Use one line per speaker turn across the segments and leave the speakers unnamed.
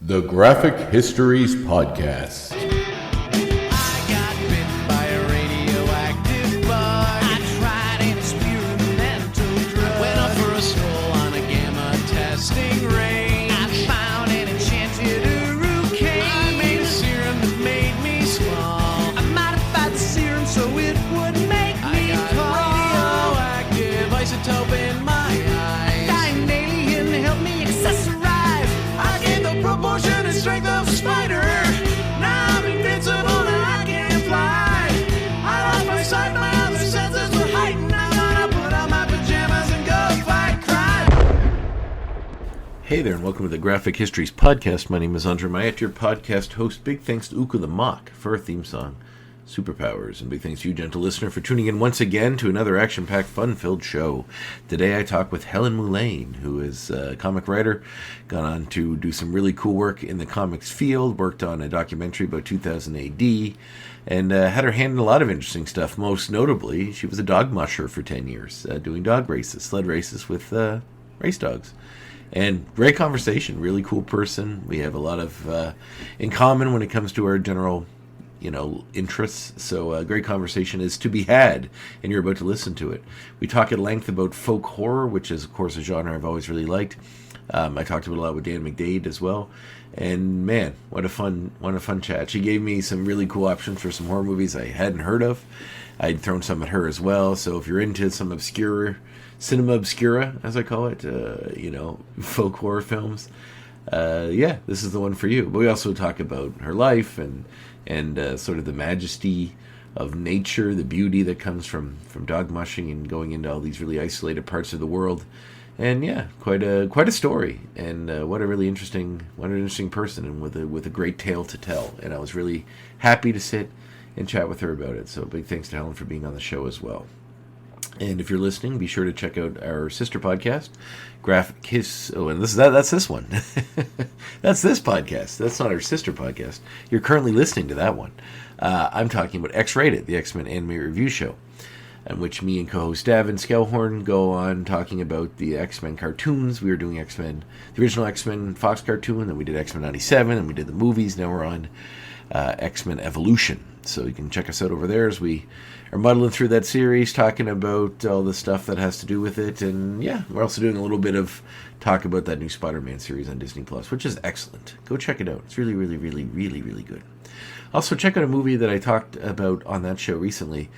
The Graphic Histories Podcast.
I got bit by a radioactive bug. I tried an experimental drug. Went up for a stroll on a gamma testing range. I found an enchanted hurricane. I made a serum that made me small. I modified the serum so it would make me tall. Radioactive isotope in my eyes. Dying alien helped me accessorize. I gained the proportion and strength of a spider. Now I'm invincible and I can fly. I lost my sight, my other senses were heightened. I'm gonna put on my pajamas and go fight crime.
Hey there, and welcome to the Graphic Histories Podcast. My name is André, your podcast host. Big thanks to Uku the Mock for our theme song, Superpowers. And big thanks to you, gentle listener, for tuning in once again to another action-packed, fun-filled show. Today I talk with Helen Mullane, who is a comic writer, gone on to do some really cool work in the comics field, worked on a documentary about 2000 AD, and had her hand in a lot of interesting stuff. Most notably, she was a dog musher for 10 years, doing dog races, sled races with race dogs. And great conversation, really cool person. We have a lot of in common when it comes to our general interests. So a great conversation is to be had, and you're about to listen to it. We talk at length about folk horror, which is, of course, a genre I've always really liked. I talked about it a lot with Dan McDade as well. And man, what a fun chat. She gave me some really cool options for some horror movies I hadn't heard of. I'd thrown some at her as well. So if you're into some obscure cinema obscura, as I call it, folk horror films, this is the one for you. But we also talk about her life and sort of the majesty of nature, the beauty that comes from dog mushing and going into all these really isolated parts of the world. And yeah, quite a story, and what a really interesting person, and with a great tale to tell. And I was really happy to sit and chat with her about it. So big thanks to Helen for being on the show as well. And if you're listening, be sure to check out our sister podcast, Graphic Kiss. Oh, and that's this one. That's this podcast. That's not our sister podcast. You're currently listening to that one. I'm talking about X-Rated, the X-Men anime review show, in which me and co-host Davin Skellhorn go on talking about the X-Men cartoons. We were doing X-Men, the original X-Men Fox cartoon, then we did X-Men 97, and we did the movies. Now we're on X-Men Evolution. So you can check us out over there as we are muddling through that series, talking about all the stuff that has to do with it. And yeah, we're also doing a little bit of talk about that new Spider-Man series on Disney Plus, which is excellent. Go check it out. It's really, really, really, really, really good. Also, check out a movie that I talked about on that show recently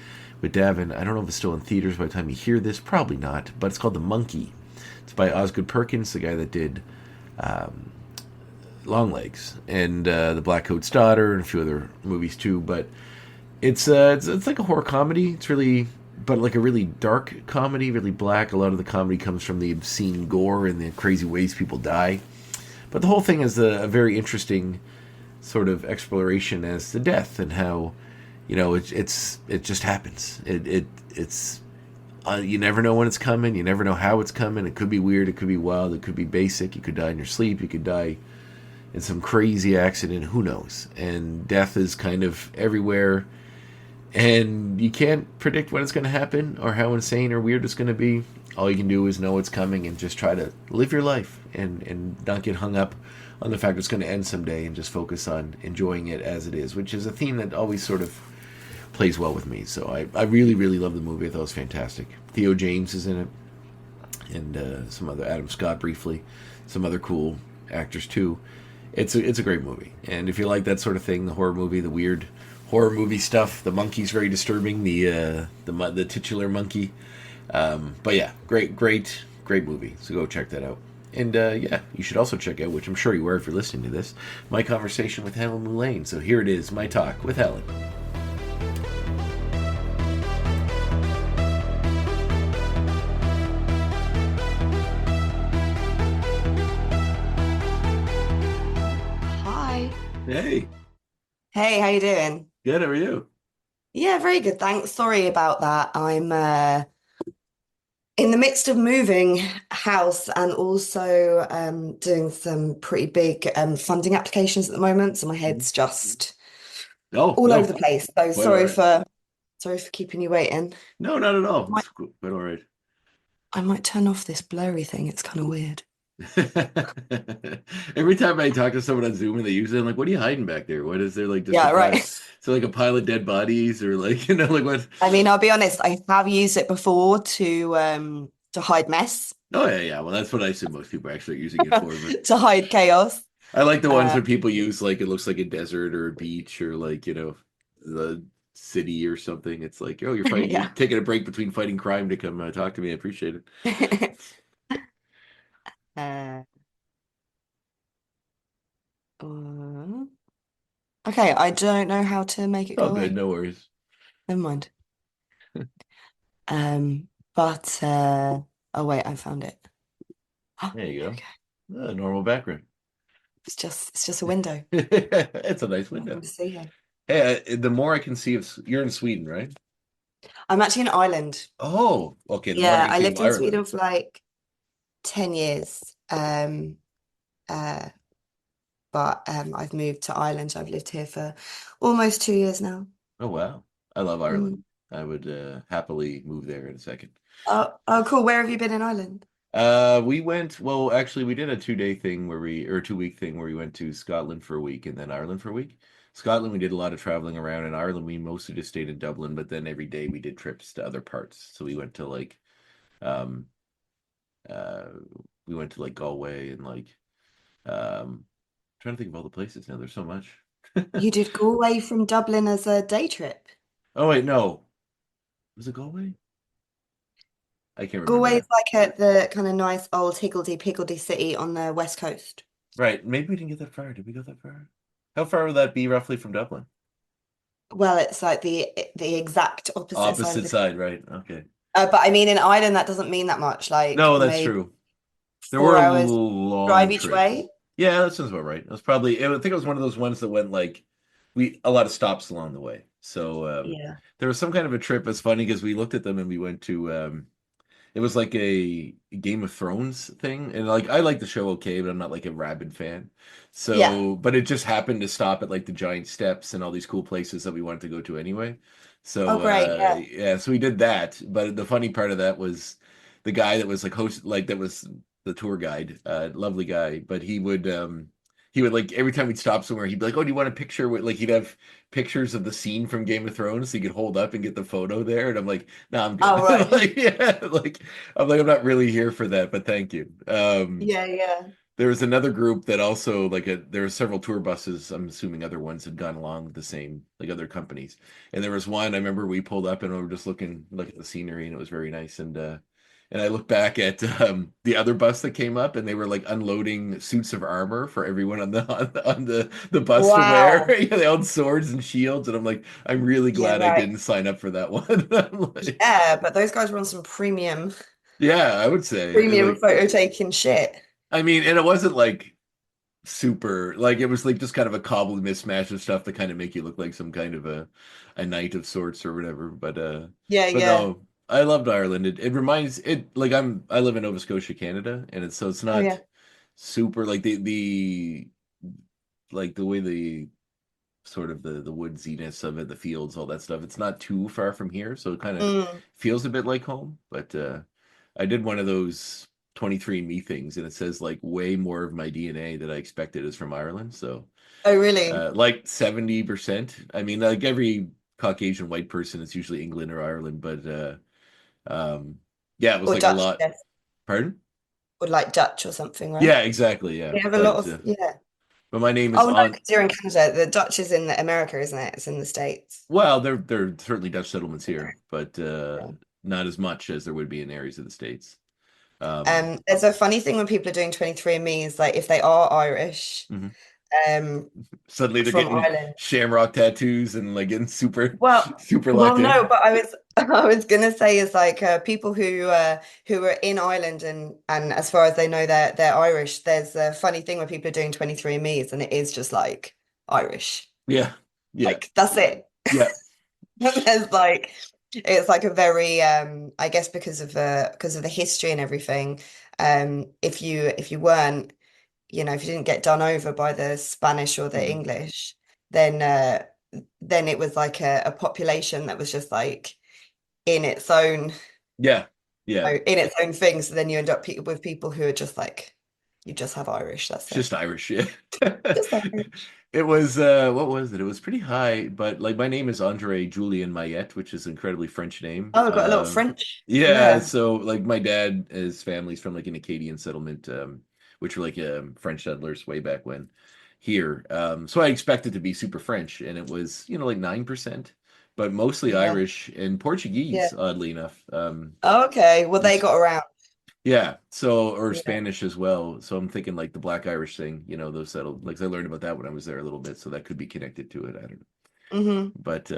with Davin. I don't know if it's still in theaters by the time you hear this. Probably not. But it's called The Monkey. It's by Osgood Perkins, the guy that did Longlegs and The Black Coat's Daughter and a few other movies too. But it's like a horror comedy. It's really, but like a really dark comedy, really black. A lot of the comedy comes from the obscene gore and the crazy ways people die. But the whole thing is a very interesting sort of exploration as to death and how, it just happens. It's you never know when it's coming. You never know how it's coming. It could be weird. It could be wild. It could be basic. You could die in your sleep. You could die in some crazy accident. Who knows? And death is kind of everywhere. And you can't predict when it's going to happen or how insane or weird it's going to be. All you can do is know it's coming and just try to live your life and not get hung up on the fact it's going to end someday and just focus on enjoying it as it is, which is a theme that always sort of plays well with me. So I really, really love the movie. I thought it was fantastic. Theo James is in it, and some other, Adam Scott briefly, some other cool actors too. It's a great movie. And if you like that sort of thing, the horror movie, the weird horror movie stuff, the monkey's very disturbing, the titular monkey. But yeah, great movie. So go check that out. And you should also check out, which I'm sure you are if you're listening to this, my conversation with Helen Mullane. So here it is, my talk with Helen.
Hi.
Hey.
Hey, how you doing?
Good, how are you?
Yeah, very good, thanks. Sorry about that. I'm in the midst of moving house and also doing some pretty big funding applications at the moment, so my head's just all over the place. So
Quite
sorry for keeping you waiting.
No, not at all. It's quite all right.
I might turn off this blurry thing. It's kind of weird.
Every time I talk to someone on Zoom and they use it, I'm like, "What are you hiding back there? What is there like just a
Yeah,
pile?
right.
So like a pile of dead bodies or like like what?"
I mean, I'll be honest, I have used it before to hide mess,
Oh yeah, yeah. Well, that's what I assume most people are actually using it for. But
to hide chaos.
I like the ones
Uh,
where people use like it looks like a desert or a beach or like the city or something. It's like, oh, you're
yeah.
taking a break between fighting crime to come talk to me. I appreciate it.
Uh, um, okay, I don't know how to make it
Oh,
go
good,
away.
no worries.
Never mind. But oh wait, I found it.
There you
There we
go.
go.
Normal background.
It's just a window.
It's a nice
Nothing
window.
to see here.
Hey, the more I can see of you're in Sweden, right?
I'm actually in Ireland.
Oh, okay. The more I
Yeah,
can
I
see of
lived in
Ireland.
Sweden for like 10 years. Uh, but I've moved to Ireland. I've lived here for almost 2 years now.
Oh, wow. I love Ireland.
Mm.
I would happily move there in a second.
Oh, cool. Where have you been in Ireland?
We went, well, actually, we did a 2 day thing or 2 week thing where we went to Scotland for a week and then Ireland for a week. Scotland, we did a lot of traveling around. In Ireland, we mostly just stayed in Dublin, but then every day we did trips to other parts. So um, uh, we went to like Galway and trying to think of all the places now. There's so much.
You did Galway from Dublin as a day trip.
Oh, wait, no. Was it Galway? I can't remember
Galway's
now.
like the kind of nice old higgledy-piggledy city on the west coast.
Right. Maybe we didn't get that far. Did we go that far? How far would that be roughly from Dublin?
Well, it's like the exact opposite side of
Opposite
the.
side, right. Okay.
But I mean, in Ireland, that doesn't mean that much. Like
No, that's
maybe
true. There were
4 hours
long
drive each
trips.
way.
Yeah, that sounds about right. It was probably, I think it was one of those ones that went like, a lot of stops along the way. So
Yeah.
there was some kind of a trip. It's funny because we looked at them and we went to, it was like a Game of Thrones thing. And like, I like the show okay, but I'm not like a rabid fan.
Yeah.
So, but it just happened to stop at like the giant steps and all these cool places that we wanted to go to anyway.
Oh,
So,
great. Yeah.
yeah, so we did that. But the funny part of that was the guy that was like host, like that was the tour guide, lovely guy, but he would like every time we'd stop somewhere, he'd be like, "Oh, do you want a picture with like he'd have pictures of the scene from Game of Thrones so you could hold up and get the photo there?" And I'm like, "No, I'm
Oh,
good."
right.
Like, yeah, like I'm not really here for that, but thank you.
Yeah, yeah.
There was another group that also there were several tour buses. I'm assuming other ones had gone along with the same like other companies. And there was one I remember we pulled up and we were just looking at the scenery and it was very nice. And I look back at the other bus that came up and they were like unloading suits of armor for everyone on the bus to wear.
Wow.
Yeah, they held swords and shields and I'm like I'm really
Yeah,
glad I
right.
didn't sign up for that one. I'm like,
Yeah, but those guys were on some premium,
yeah, I would say
premium
like
photo taking shit.
I mean, and it wasn't like super like it was like just kind of a cobbled mismatch of stuff that kind of make you look like some kind of a knight of sorts or whatever.
Yeah,
But
yeah.
no, I loved Ireland. It reminds it like I live in Nova Scotia, Canada, and it's
Oh,
not
yeah.
super like the like the way the sort of the woodsiness of it, the fields, all that stuff. It's not too far from here, so it kind of
Mm.
feels a bit like home. But I did one of those 23andMe things, and it says like way more of my DNA that I expected is from Ireland. So
Oh, really?
like 70%. I mean, like every Caucasian white person is usually England or Ireland, but um, yeah, it was
Or
like a
Dutch,
lot.
yes.
Pardon?
Or like Dutch or something, right?
Yeah, exactly. Yeah,
We have a lot of, yeah.
but my name is
Oh, no,
on.
because you're in Canada. The Dutch is in America, isn't it? It's in the States.
Well, there are certainly Dutch settlements
Okay.
here, but
Yeah.
not as much as there would be in areas of the States. Um,
There's a funny thing when people are doing 23andMe is like if they are Irish,
mhm.
um,
Suddenly they're
from
getting
Ireland.
shamrock tattoos and like getting super
Well,
super
well,
locked
no,
in.
but I was I was gonna say is like people who are in Ireland and as far as they know they're Irish. There's a funny thing when people are doing 23andMe's and it is just like Irish.
Yeah, yeah,
Like that's it.
yeah.
There's like it's like a very I guess because of the history and everything. If you weren't, if you didn't get done over by the Spanish or the
Mhm.
English, then it was like a population that was just like in its own
Yeah, yeah.
in its own thing. So then you end up with people who are just like You just have Irish, that's
It's
it.
just Irish, yeah.
Just Irish.
It was what was it? It was pretty high, but like my name is Andre Julien Mayette, which is an incredibly French name.
Oh, we've got a lot of French.
Yeah,
Yeah.
so like my dad, his family's from like an Acadian settlement, which were like French settlers way back when here. So I expected to be super French, and it was, like 9%, but mostly
Yeah.
Irish and
Yeah.
Portuguese, oddly enough.
Okay. Well, they
This
got around.
Yeah, so or
Yeah.
Spanish as well. So I'm thinking like the Black Irish thing, those settled like I learned about that when I was there a little bit, so that could be connected to it. I don't know.
Hmm.
But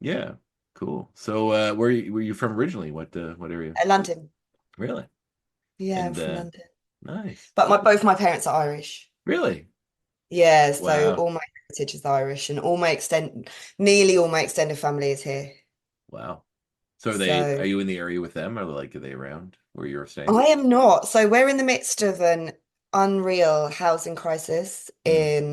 yeah, cool. So were you from originally? What area?
London.
Really?
Yeah, I'm
And
from London.
nice.
But both my parents are Irish.
Really?
Yeah, so
Wow.
all my heritage is Irish, and nearly all my extended family is here.
Wow. So are
So
you in the area with them, or like are they around where you're staying?
I am not. So we're in the midst of an unreal housing crisis
Mm,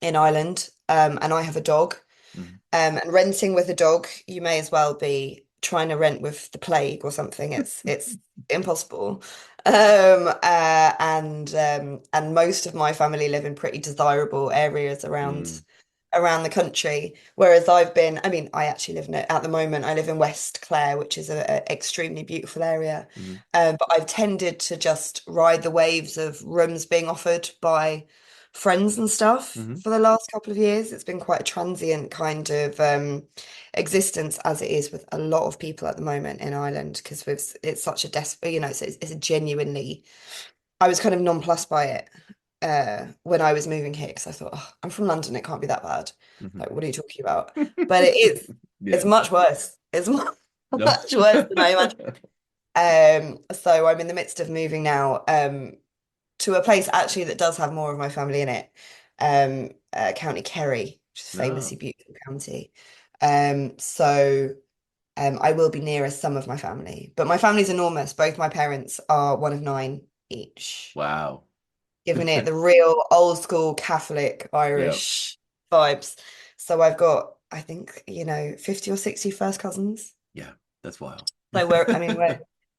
in Ireland, and I have a dog.
mm,
And renting with a dog, you may as well be trying to rent with the plague or something. It's impossible. And most of my family live in pretty desirable areas
mm,
around the country. Whereas I mean, I actually live at the moment, I live in West Clare, which is a extremely beautiful area.
mm,
But I've tended to just ride the waves of rooms being offered by friends and stuff
mm,
for the last couple of years. It's been quite a transient kind of existence, as it is with a lot of people at the moment in Ireland, because it's such a desperate, it's a genuinely. I was kind of nonplussed by it when I was moving here because I thought, oh, I'm from London, it can't be that bad.
mm.
Like, what are you talking about? But it is. It's
Yeah.
much worse. It's
No.
much worse than I imagined. So I'm in the midst of moving now. To a place actually that does have more of my family in it, County Kerry, which is a famously
No.
beautiful county. So I will be nearer some of my family, but my family's enormous. Both my parents are one of nine each,
Wow.
giving it the real old school Catholic
Yeah.
Irish vibes. So I've got, I think, 50 or 60 first cousins.
Yeah. That's wild.
So I mean,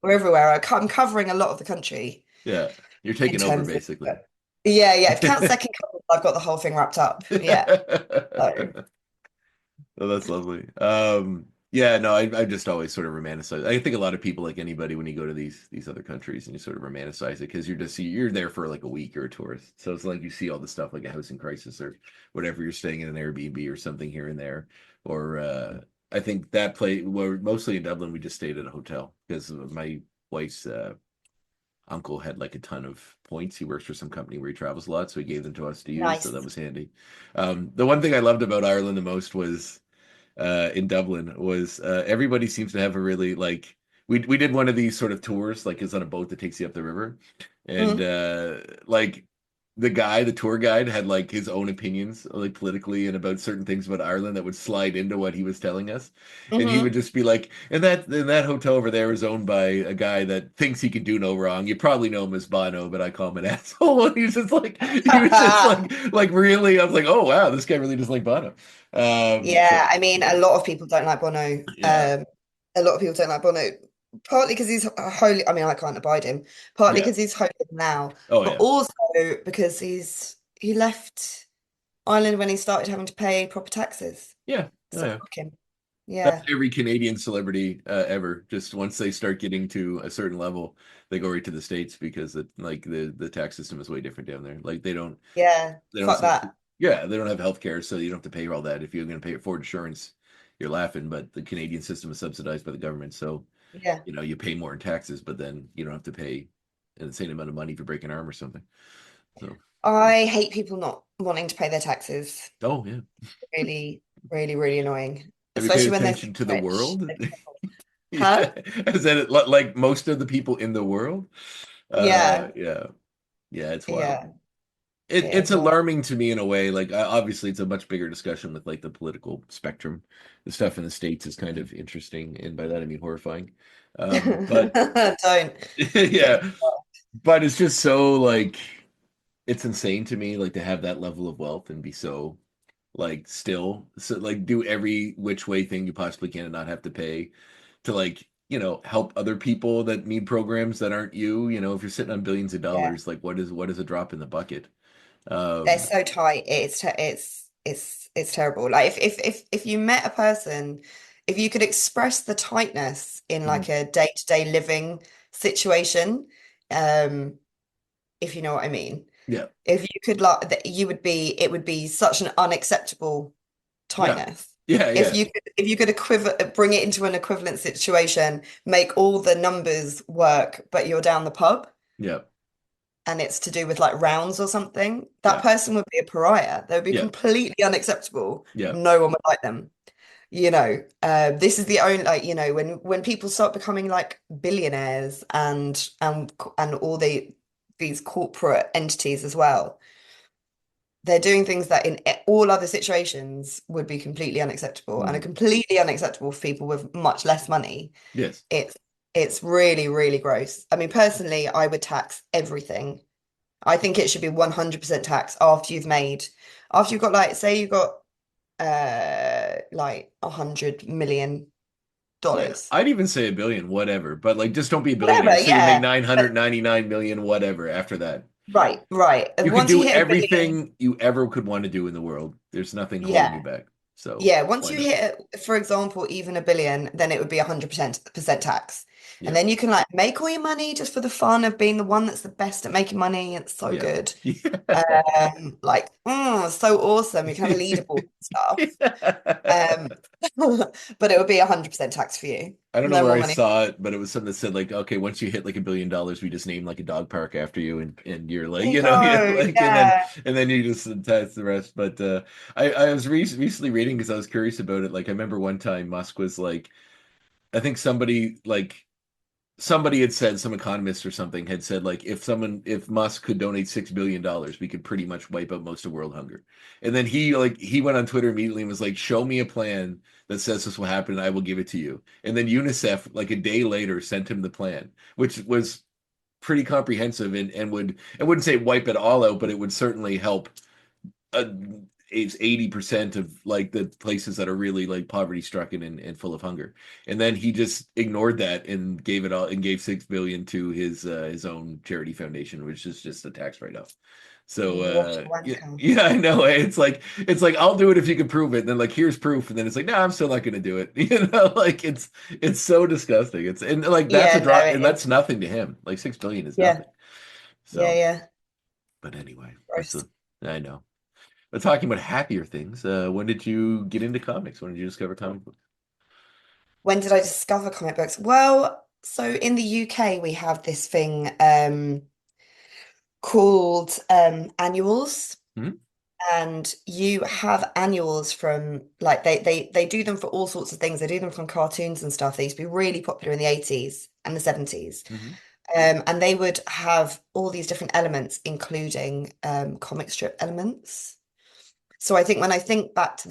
we're everywhere. I'm covering a lot of the country
Yeah. You're
in
taking over
terms of,
basically.
yeah, yeah. If count second cousins, I've got the whole thing wrapped up. Yeah. So,
Oh, that's lovely. Yeah, no, I just always sort of romanticize. I think a lot of people, like anybody, when you go to these other countries and you sort of romanticize it because you're there for like a week or a tourist. So it's like you see all the stuff like a housing crisis or whatever. You're staying in an Airbnb or something here and there. Or I think that place, well, mostly in Dublin, we just stayed at a hotel because my wife's uncle had like a ton of points. He works for some company where he travels a lot, so he gave them to us to use. So that
nice.
was handy. The one thing I loved about Ireland the most was in Dublin was everybody seems to have a really like we did one of these sort of tours like it's on a boat that takes you up the river and
Mm.
like the tour guide had like his own opinions like politically and about certain things about Ireland that would slide into what he was telling us and he would
Hmm.
just be like and that hotel over there is owned by a guy that thinks he can do no wrong. You probably know him as Bono, but I call him an asshole. And he was just like really I was like, oh wow, this guy really does like Bono. So
Yeah, I mean, a lot of people don't like Bono.
yeah.
A lot of people don't like Bono, partly because he's holy. I mean, I can't abide him. Partly
Yeah.
because he's holy now,
Oh
but
yeah.
also because he left Ireland when he started having to pay proper taxes.
Yeah. Oh
So
yeah.
fuck him.
That's
Yeah,
every Canadian celebrity ever. Just once they start getting to a certain level, they go right to the States because the tax system is way different down there. Like
yeah.
they don't
Fuck
say
that.
yeah, they don't have health care, so you don't have to pay all that. If you're going to pay for insurance, you're laughing. But the Canadian system is subsidized by the government, so
Yeah.
you pay more in taxes, but then you don't have to pay an insane amount of money for breaking an arm or something. So
I hate people not wanting to pay their taxes.
oh yeah.
Really, really, really annoying.
Have you paid
Especially when they're
attention to the
rich.
world?
Huh?
Yeah. Is that like most of the people in the world?
Yeah.
Yeah. Yeah, it's wild.
Yeah.
It's
It's not.
alarming to me in a way. Like obviously, it's a much bigger discussion with like the political spectrum. The stuff in the States is kind of interesting, and by that I mean horrifying. But
Don't get me
yeah, but it's just so like it's insane to me, like to have that level of wealth and be so like still so like do every which way thing you possibly can and not have to pay to like help other people that need programs that aren't you. If you're sitting on billions of
Yeah.
dollars, like what is a drop in the bucket?
They're
Um,
so tight. It's terrible. Like if you met a person, if you could express the tightness in
mhm.
like a day-to-day living situation, um, if you know what I mean.
Yeah,
If you could like that you would be it would be such an unacceptable
yeah,
tightness.
yeah, yeah,
If you could bring it into an equivalent situation, make all the numbers work, but you're down the pub
yeah,
and it's to do with like rounds or something, that
yeah,
person would be a pariah. They would be
yeah,
completely unacceptable.
yeah.
No one would like them. This is the only like, when people start becoming like billionaires and all these corporate entities as well, they're doing things that in all other situations would be completely unacceptable and are
Mhm.
completely unacceptable for people with much less money.
Yes.
It's it's really, really gross. I mean, personally, I would tax everything. I think it should be 100% tax after you've got like, say you've got like
Yeah,
$100 million.
I'd even say a billion, whatever. But like, just don't be a billionaire.
Whatever,
So you make
yeah.
nine
But
hundred ninety nine million, whatever. After that,
right, right.
you
And
could
once you
do
hit a billion,
everything you ever could want to do in the world. There's nothing holding you
yeah.
back. So
Yeah, once
why
you
not?
hit, for example, even a billion, then it would be 100% tax. And
Yeah,
then you can like make all your money just for the fun of being the one that's the best at making money. It's so
yeah,
good.
yeah.
So awesome. You can have a leaderboard and stuff.
Yeah.
Um, but it would be 100% tax for you.
I don't know
No
where
more
I
money.
saw it, but it was something that said like, okay, once you hit like $1 billion, we just name like a dog park after you, and you're like,
I know,
like,
yeah.
and then you just tax the rest. But I was recently reading because I was curious about it. Like, I remember one time Musk was like, I think somebody had said, some economist or something had said, like, if Musk could donate $6 billion, we could pretty much wipe out most of world hunger. And then he went on Twitter immediately and was like, show me a plan that says this will happen and I will give it to you. And then UNICEF, like a day later, sent him the plan, which was pretty comprehensive, and I wouldn't say wipe it all out, but it would certainly help. uh, it's 80% of like the places that are really like poverty stricken and full of hunger. And then he just ignored that and gave it all, and gave 6 billion to his own charity foundation, which is just a tax write-off. So
What a
yeah,
wanker.
yeah, I know. It's like I'll do it if you can prove it. And then like, here's proof, and then it's like, no, I'm still not gonna do it. Like it's so disgusting. It's, and like that's a
Yeah, no,
drop, and
it
that's
is.
nothing to him. Like 6 billion is
Yeah,
nothing.
yeah,
So,
yeah.
but anyway, that's
Gross.
the I know. But talking about happier things, when did you get into comics? When did you discover comic books?
When did I discover comic books? Well, so in the UK we have this thing called annuals.
Hmm.
And you have annuals from like they do them for all sorts of things. They do them from cartoons and stuff. They used to be really popular in the 80s and the 70s.
Hmm.
And they would have all these different elements, including comic strip elements. So I think when I think back to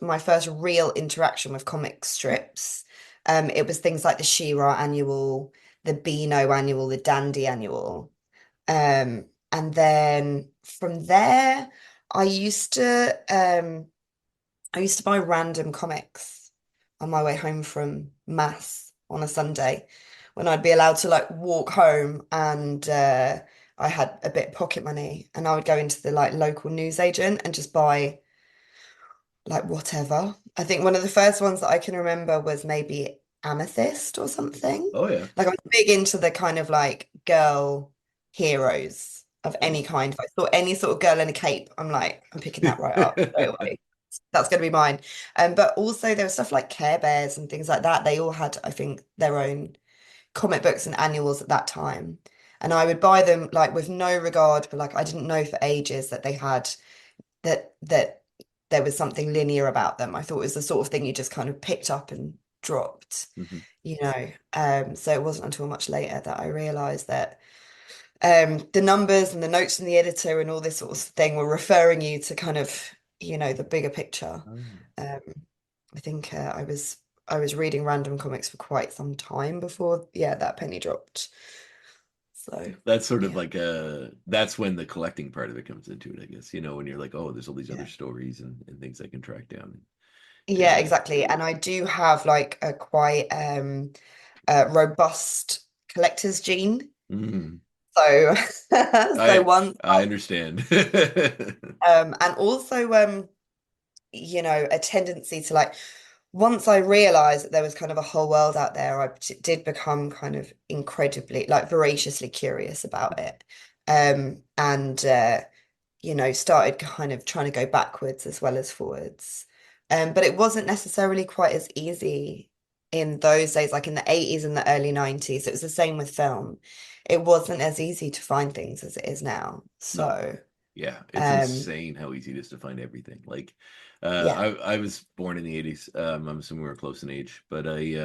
my first real interaction with comic strips, it was things like the She-Ra annual, the Beano annual, the Dandy annual. And then from there, I used to I used to buy random comics on my way home from mass on a Sunday when I'd be allowed to like walk home and I had a bit of pocket money and I would go into the like local newsagent and just buy like whatever. I think one of the first ones that I can remember was maybe Amethyst or something.
Oh yeah.
Like I'm big into the kind of like girl heroes of any kind. If I saw any sort of girl in a cape, I'm like, I'm picking that right up straight away. That's going to be mine. But also there was stuff like Care Bears and things like that. They all had, I think, their own comic books and annuals at that time. And I would buy them like with no regard, but like I didn't know for ages that they had that there was something linear about them. I thought it was the sort of thing you just kind of picked up and dropped,
Mhm.
you know. So it wasn't until much later that I realized that the numbers and the notes from the editor and all this sort of thing were referring you to kind of, the bigger picture.
Oh.
Um, I think I was reading random comics for quite some time before, yeah, that penny dropped. So
That's sort of
yeah,
like that's when the collecting part of it comes into it, I guess. When you're like, oh, there's all these other
yeah.
stories and things I can track down.
Yeah,
And
exactly. And I do have like a quite robust collector's gene.
Mm.
So, so
I
once
I understand.
and also a tendency to like once I realized that there was kind of a whole world out there, did become kind of incredibly like voraciously curious about it. And started kind of trying to go backwards as well as forwards. But it wasn't necessarily quite as easy in those days, like in the 80s and the early 90s. It was the same with film. It wasn't as easy to find things as it is now.
No.
So,
Yeah, it's
um,
insane how easy it is to find everything. Like,
yeah.
I was born in the 80s. I'm assuming we were close in age, but I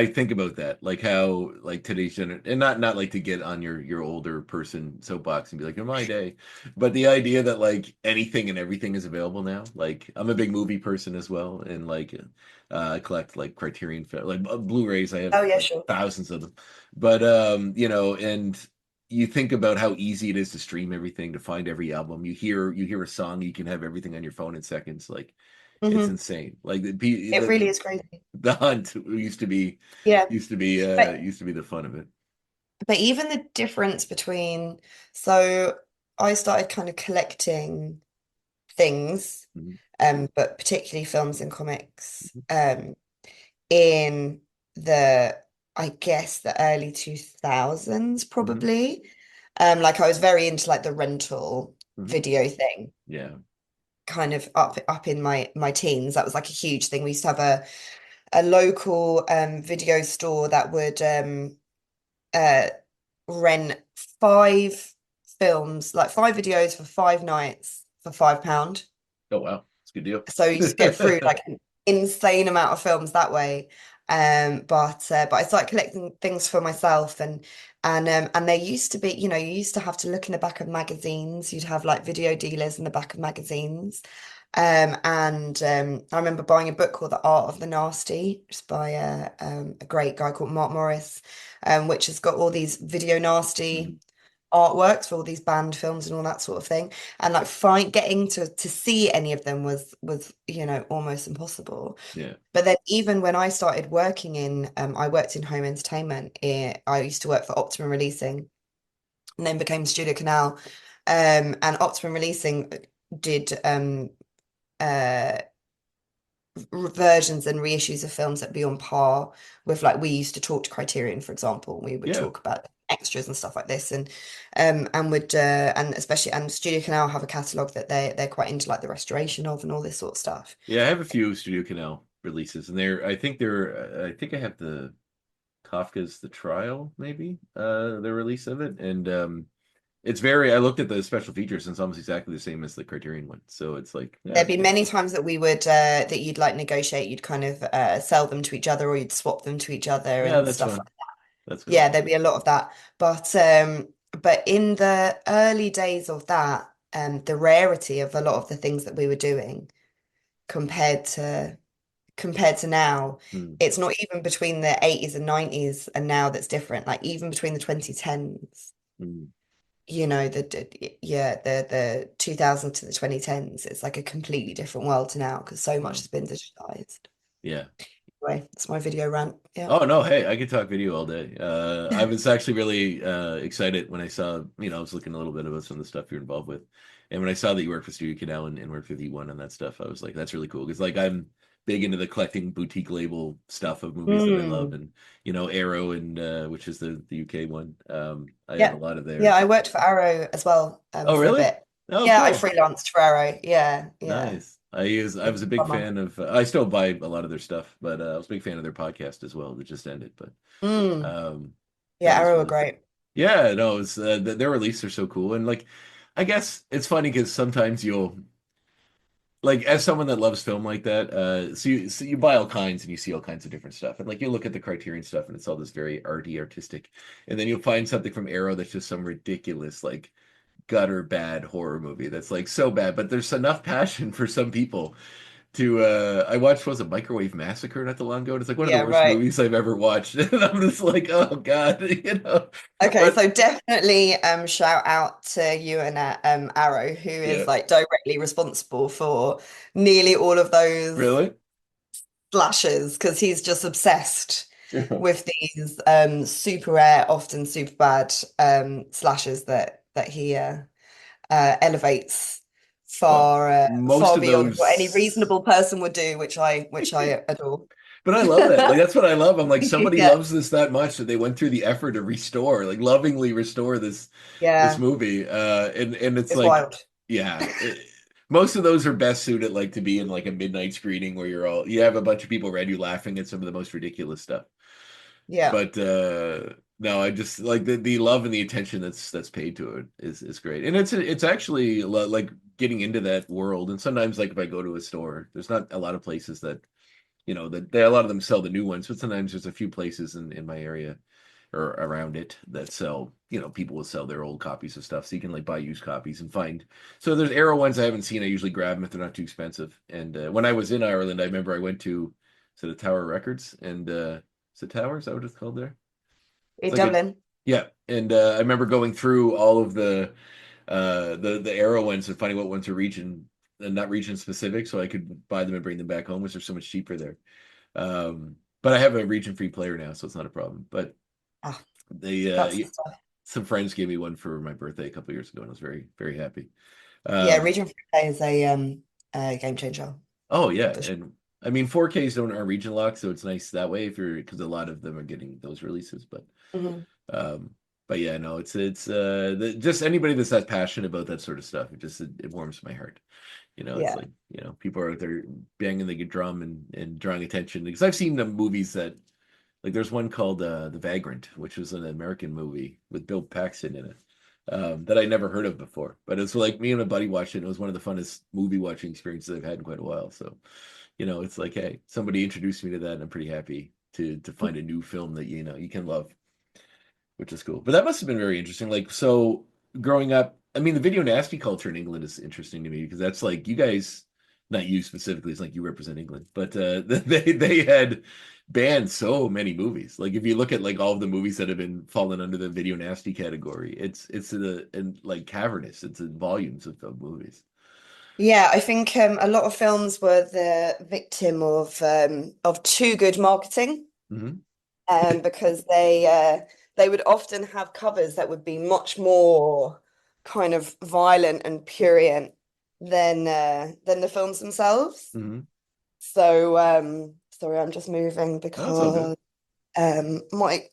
think about that, like how like today's and not like to get on your older person soapbox and be like, in my day, but the idea that like anything and everything is available now. Like I'm a big movie person as well, and like I collect like Criterion like Blu-rays. I have
Oh, yeah,
like
sure.
thousands of them, but and you think about how easy it is to stream everything, to find every album. You hear a song, you can have everything on your phone in seconds. Like it's
Hmm.
insane. Like
It really is crazy.
the hunt
Yeah. But
used to be the fun of it.
but even the difference between so I started kind of collecting things,
Mhm,
but particularly films and comics,
mhm,
in the I guess the early 2000s
mhm,
probably. Like I was very into like the rental
mhm.
video thing,
Yeah.
kind of up in my teens. That was like a huge thing. We used to have a local video store that would uh rent 5 films, like 5 videos for 5 nights for £5.
Oh wow, it's a good deal.
So you just get through like an insane amount of films that way. But I started collecting things for myself, and there used to be, you used to have to look in the back of magazines. You'd have like video dealers in the back of magazines. And I remember buying a book called The Art of the Nasty, just by a great guy called Mark Morris, which has got all these video nasty
Mhm.
artworks for all these banned films and all that sort of thing. And like getting to see any of them was almost impossible.
Yeah.
But then even when I started working I worked in home entertainment. I used to work for Optimum Releasing and then became Studio Canal. And Optimum Releasing did uh versions and reissues of films that be on par with, like, we used to talk to Criterion, for example. We would
Yeah.
talk about extras and stuff like this, and would and especially and Studio Canal have a catalogue that they're quite into, like the restoration of and all this sort of stuff.
Yeah, I have a few Studio Canal releases, and I think I have the Kafka's The Trial, maybe, the release of it. And I looked at the special features and it's almost exactly the same as the Criterion one. So it's like, yeah,
There'd be many times that we would that you'd like negotiate, you'd kind of sell them to each other, or you'd swap them to each other
yeah,
and
that's
stuff.
fun. That's cool.
Yeah, there'd be a lot of that. But in the early days of that, the rarity of a lot of the things that we were doing compared to now,
Hmm.
it's not even between the 80s and 90s and now that's different. Like even between the 2010s,
Hmm.
the 2000s to the 2010s, it's like a completely different world to now because so much
Wow.
has been digitized.
Yeah.
Anyway, that's my video rant. Yeah.
Oh no, hey, I could talk video all day. I was actually really excited when I saw, I was looking a little bit about some of the stuff you're involved with. And when I saw that you work for Studio Canal and worked with EOne and that stuff, I was like, that's really cool. Because like I'm big into the collecting boutique label stuff of movies that I love,
Mm.
and Arrow, and which is the UK one. I have a
Yeah.
lot of
Yeah,
theirs.
I worked for Arrow as well,
Oh
for a
really?
bit.
Oh
Yeah, I
cool.
freelanced for Arrow. Yeah, yeah.
Nice. I
It
was
was
a big
summer.
fan of I still buy a lot of their stuff, but I was a big fan of their podcast as well that just ended. But
Mm.
um
Yeah,
that was
Arrow are
really cool.
great.
Yeah, no, it's their releases are so cool. And like I guess it's funny because sometimes you'll like, as someone that loves film like that, so you buy all kinds and you see all kinds of different stuff, and like you look at the Criterion stuff and it's all this very arty, artistic, and then you'll find something from Arrow that's just some ridiculous like gutter bad horror movie that's like so bad, but there's enough passion for some people to I watched, was a Microwave Massacre not too long ago, and it's like one of the
Yeah,
worst
right.
movies I've ever watched. And I'm just like, oh God,
Okay,
But
so definitely shout out to you and Arrow, who
yeah,
is like directly responsible for nearly all of those
really?
slashes because he's just obsessed. with these super rare, often super bad slashes that he elevates
Well,
far
most of
beyond what any
those.
reasonable person would do, which I adore.
But I love that. Like that's what I love. I'm like somebody
Yeah,
loves this that much that they went through the effort to restore, like lovingly restore this
yeah,
movie. And it's
it's
like,
wild.
yeah, most of those are best suited like to be in like a midnight screening where you have a bunch of people around you laughing at some of the most ridiculous stuff.
Yeah,
But no, I just like the love and the attention that's paid to it is great. And it's actually like getting into that world. And sometimes like if I go to a store, there's not a lot of places that that a lot of them sell the new ones, but sometimes there's a few places in my area or around it that sell, people will sell their old copies of stuff. So you can like buy used copies and find. So there's Arrow ones I haven't seen. I usually grab them if they're not too expensive. And when I was in Ireland, I remember I went to, the Tower Records and is it Tower? Is that what it's called there? It's
in
like a,
Dublin.
yeah. And I remember going through all of the Arrow ones and finding what ones are region and not region specific, so I could buy them and bring them back home, which are so much cheaper there. But I have a region free player now, so it's not a problem. But
Ah,
they
that's the stuff.
some friends gave me one for my birthday a couple of years ago, and I was very very happy.
Yeah,
Um,
Region 3K is a game changer
oh yeah,
for sure.
and I mean 4Ks don't are region locked, so it's nice that way if you're because a lot of them are getting those releases.
Mhm.
Um, but yeah, no, it's just anybody that's that passionate about that sort of stuff. It warms my heart. It's
Yeah.
like, people are out there banging the drum and drawing attention. Because I've seen the movies that, like, there's one called The Vagrant, which was an American movie with Bill Paxton in it, that I never heard of before. But it's like me and a buddy watched it, and it was one of the funnest movie watching experiences I've had in quite a while. So, it's like, hey, somebody introduced me to that, and I'm pretty happy to find a new film that you can love, which is cool. But that must have been very interesting. Like, so growing up, I mean, the video nasty culture in England is interesting to me because that's like you guys, not you specifically, it's like you represent England, but they had banned so many movies. Like if you look at like all of the movies that have been fallen under the video nasty category, it's in like cavernous. It's in volumes of movies.
Yeah, I think a lot of films were the victim of too good marketing,
Hmm.
because they would often have covers that would be much more kind of violent and prurient than the films themselves.
Hmm.
So sorry, I'm just moving
Oh, that's all good.
because my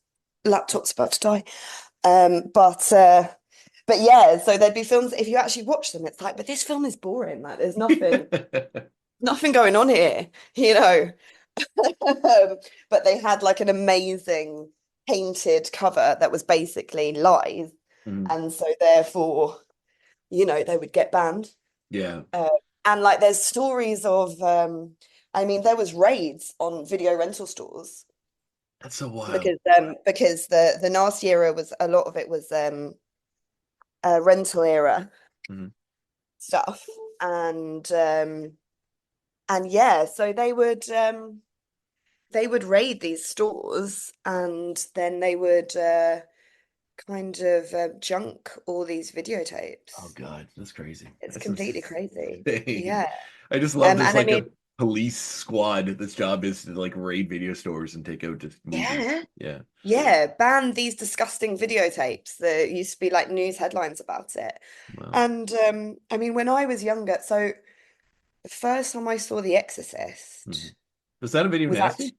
laptop's about to die. But yeah, so there'd be films if you actually watch them, it's like, but this film is boring. Like there's nothing going on here, you know. But they had like an amazing painted cover that was basically lies,
Mhm.
and so therefore, they would get banned.
Yeah,
Uh, and like there's stories of I mean, there was raids on video rental stores
that's so wild.
because the nasty era was a lot of it was rental era
Hmm.
stuff, and yeah, so they would raid these stores, and then they would kind of junk all these
Oh
videotapes.
God, that's crazy.
It's
That's
completely crazy.
insane.
Yeah.
I just love there's
And I
like
mean,
a police squad that's job is to like raid video stores and take out just movies.
yeah,
Yeah.
yeah, ban these disgusting videotapes. There used to be like news headlines about it.
Wow.
And I mean, when I was younger, so the first time I saw The
Mhm.
Exorcist
Was that a video
was
nasty?
actually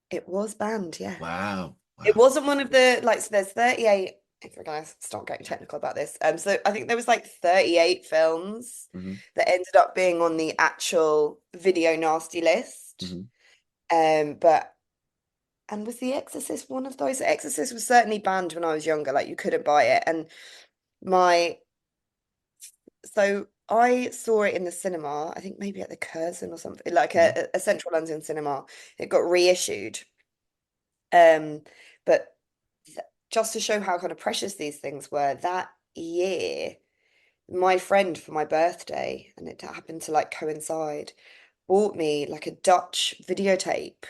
it was banned, yeah.
Wow.
It
Wow.
wasn't one of the like so there's 38, if we're gonna start getting technical about this. So I think there was like 38 films
Hmm.
that ended up being on the actual video nasty list.
Hmm.
But and was The Exorcist one of those? The Exorcist was certainly banned when I was younger, like you couldn't buy it. And my so I saw it in the cinema, I think maybe at the Curzon or something, like
Hmm.
a central London cinema. It got reissued. Um, but just to show how kind of precious these things were, that year, my friend for my birthday, and it happened to like coincide, bought me like a Dutch videotape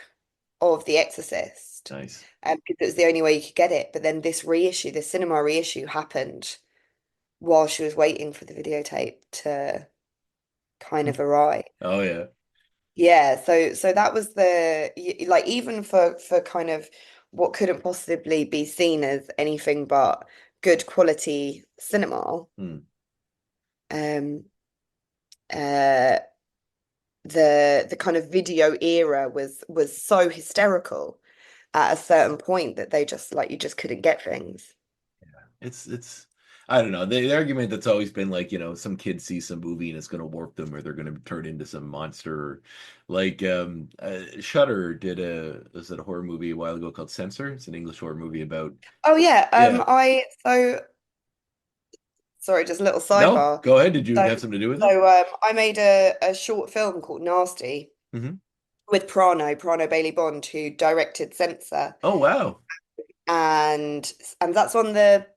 of The Exorcist,
Nice.
because it was the only way you could get it. But then this reissue, this cinema reissue, happened while she was waiting for the videotape to kind of arrive.
Oh yeah.
Yeah, so that was like even for kind of what couldn't possibly be seen as anything but good quality cinema.
Hmm.
Um, uh, the kind of video era was so hysterical at a certain point that they just like you just couldn't get things.
It's I don't know. The argument that's always been like, some kid sees some movie and it's going to warp them or they're going to turn into some monster. Like Shudder did a was it a horror movie a while ago called Censor? It's an English horror movie about
Oh yeah,
yeah.
I so sorry, just a little
No,
sidebar.
go ahead. Did you
So
have something to do with it?
so I made a short film called Nasty
Hmm.
with Prano Bailey Bond, who directed Censor,
Oh wow.
and that's on the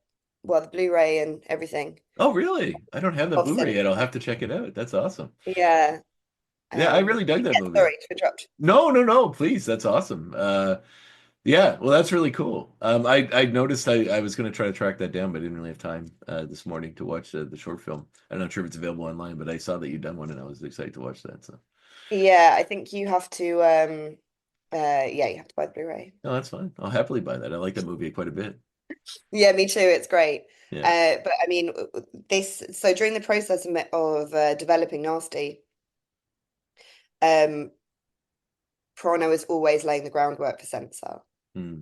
Blu-ray and everything
Oh really? I don't have the
of
Blu-ray
Censor.
yet. I'll have to check it out. That's awesome.
Yeah.
Yeah, I really dug that
Yeah,
movie.
sorry to interrupt.
No, no, no, please. That's awesome. Yeah, well, that's really cool. I noticed I was going to try to track that down, but I didn't really have time this morning to watch the short film. I'm not sure if it's available online, but I saw that you'd done one, and I was excited to watch that. So,
Yeah, I think you have to yeah, you have to buy the Blu-ray.
no, that's fine. I'll happily buy that. I like that movie quite a bit.
Yeah, me too. It's great.
Yeah.
But I mean, this so during the process of developing Nasty, um, Prano is always laying the groundwork for Censor.
Hmm.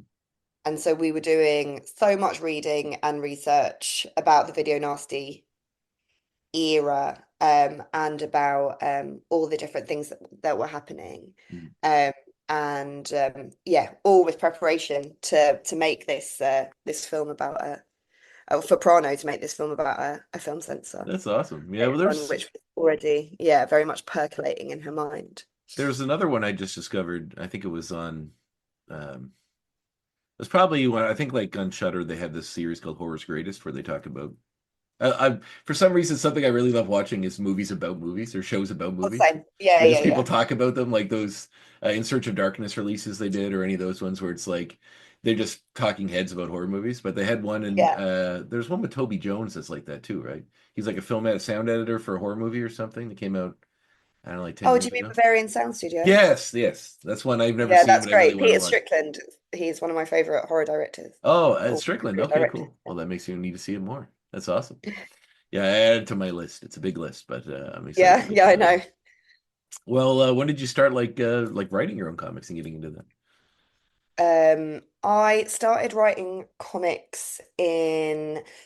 And so we were doing so much reading and research about the Video Nasty era, and about all the different things that were happening.
Hmm.
Um, and yeah, all with preparation to make this film about for Prano to make this film about a film censor,
That's awesome. Yeah. Well, there's
which was already, yeah, very much percolating in her mind.
there's another one I just discovered. I think it was on. It was probably when I think like on Shudder they have this series called Horror's Greatest where they talk about for some reason, something I really love watching is movies about movies or shows about
Oh,
movies,
same. Yeah,
where
yeah,
just people
yeah.
talk about them, like those In Search of Darkness releases they did, or any of those ones where it's like they're just talking heads about horror movies. But they had one, and
Yeah.
there's one with Toby Jones that's like that too, right? He's like a sound editor for a horror movie or something that came out, I don't know, like 10
Oh, do
years
you mean
ago.
Bavarian Sound Studio?
Yes, yes, that's one I've never
Yeah,
seen,
that's
but I really
great.
want to
Peter
watch.
Strickland, he's one of my favorite horror directors.
Oh,
Or
Strickland.
favorite
Okay,
directors.
cool. Well, that makes you need to see it more. That's awesome. Yeah, I added it to my list. It's a big list, but I'm excited
Yeah,
to
yeah,
check
I
it out.
know.
Well, when did you start like writing your own comics and getting into that?
I started writing comics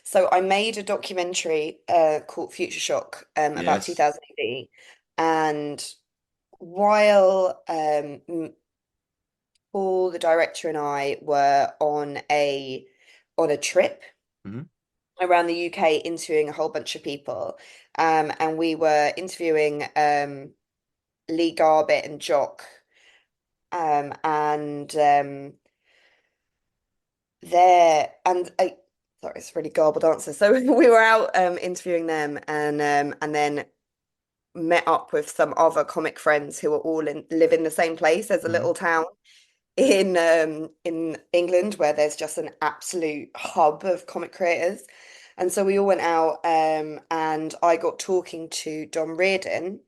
so I made a documentary called Future Shock about
Yes.
2000 AD. And while Paul, the director, and I were on a trip
Hmm.
around the UK interviewing a whole bunch of people. And we were interviewing Lee Garbett and Jock. And there and I sorry, it's a really garbled answer. So we were out interviewing them, and then met up with some other comic friends who were all live in the same place. There's a
Hmm.
little town in England where there's just an absolute hub of comic creators. And so we all went out, and I got talking to Dom Reardon,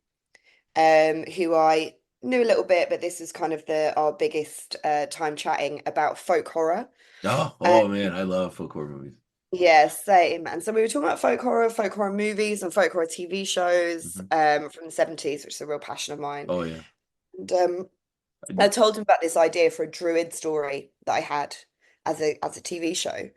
who I knew a little bit, but this is kind of the our biggest time chatting about folk horror.
Oh,
Uh,
oh man, I love folk horror movies.
yeah, same. And so we were talking about folk horror movies and folk horror TV shows
Hmm.
from the 70s, which is a real passion of mine.
Oh yeah.
And I
I-
told him about this idea for a Druid story that I had as a TV show.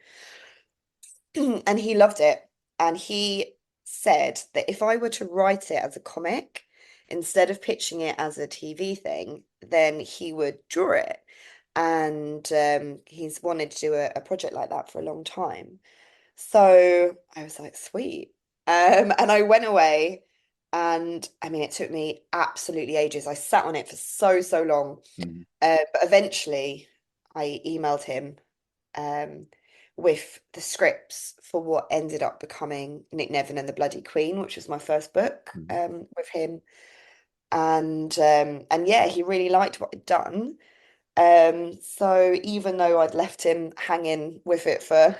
And he loved it. And he said that if I were to write it as a comic, instead of pitching it as a TV thing, then he would draw it. And he's wanted to do a project like that for a long time. So I was like, sweet. And I went away, and I mean, it took me absolutely ages. I sat on it for so long.
Mhm.
But eventually I emailed him um, with the scripts for what ended up becoming Nick Nevin and the Bloody Queen, which was my first book
Mhm.
with him. And yeah, he really liked what I'd done. So even though I'd left him hanging with it for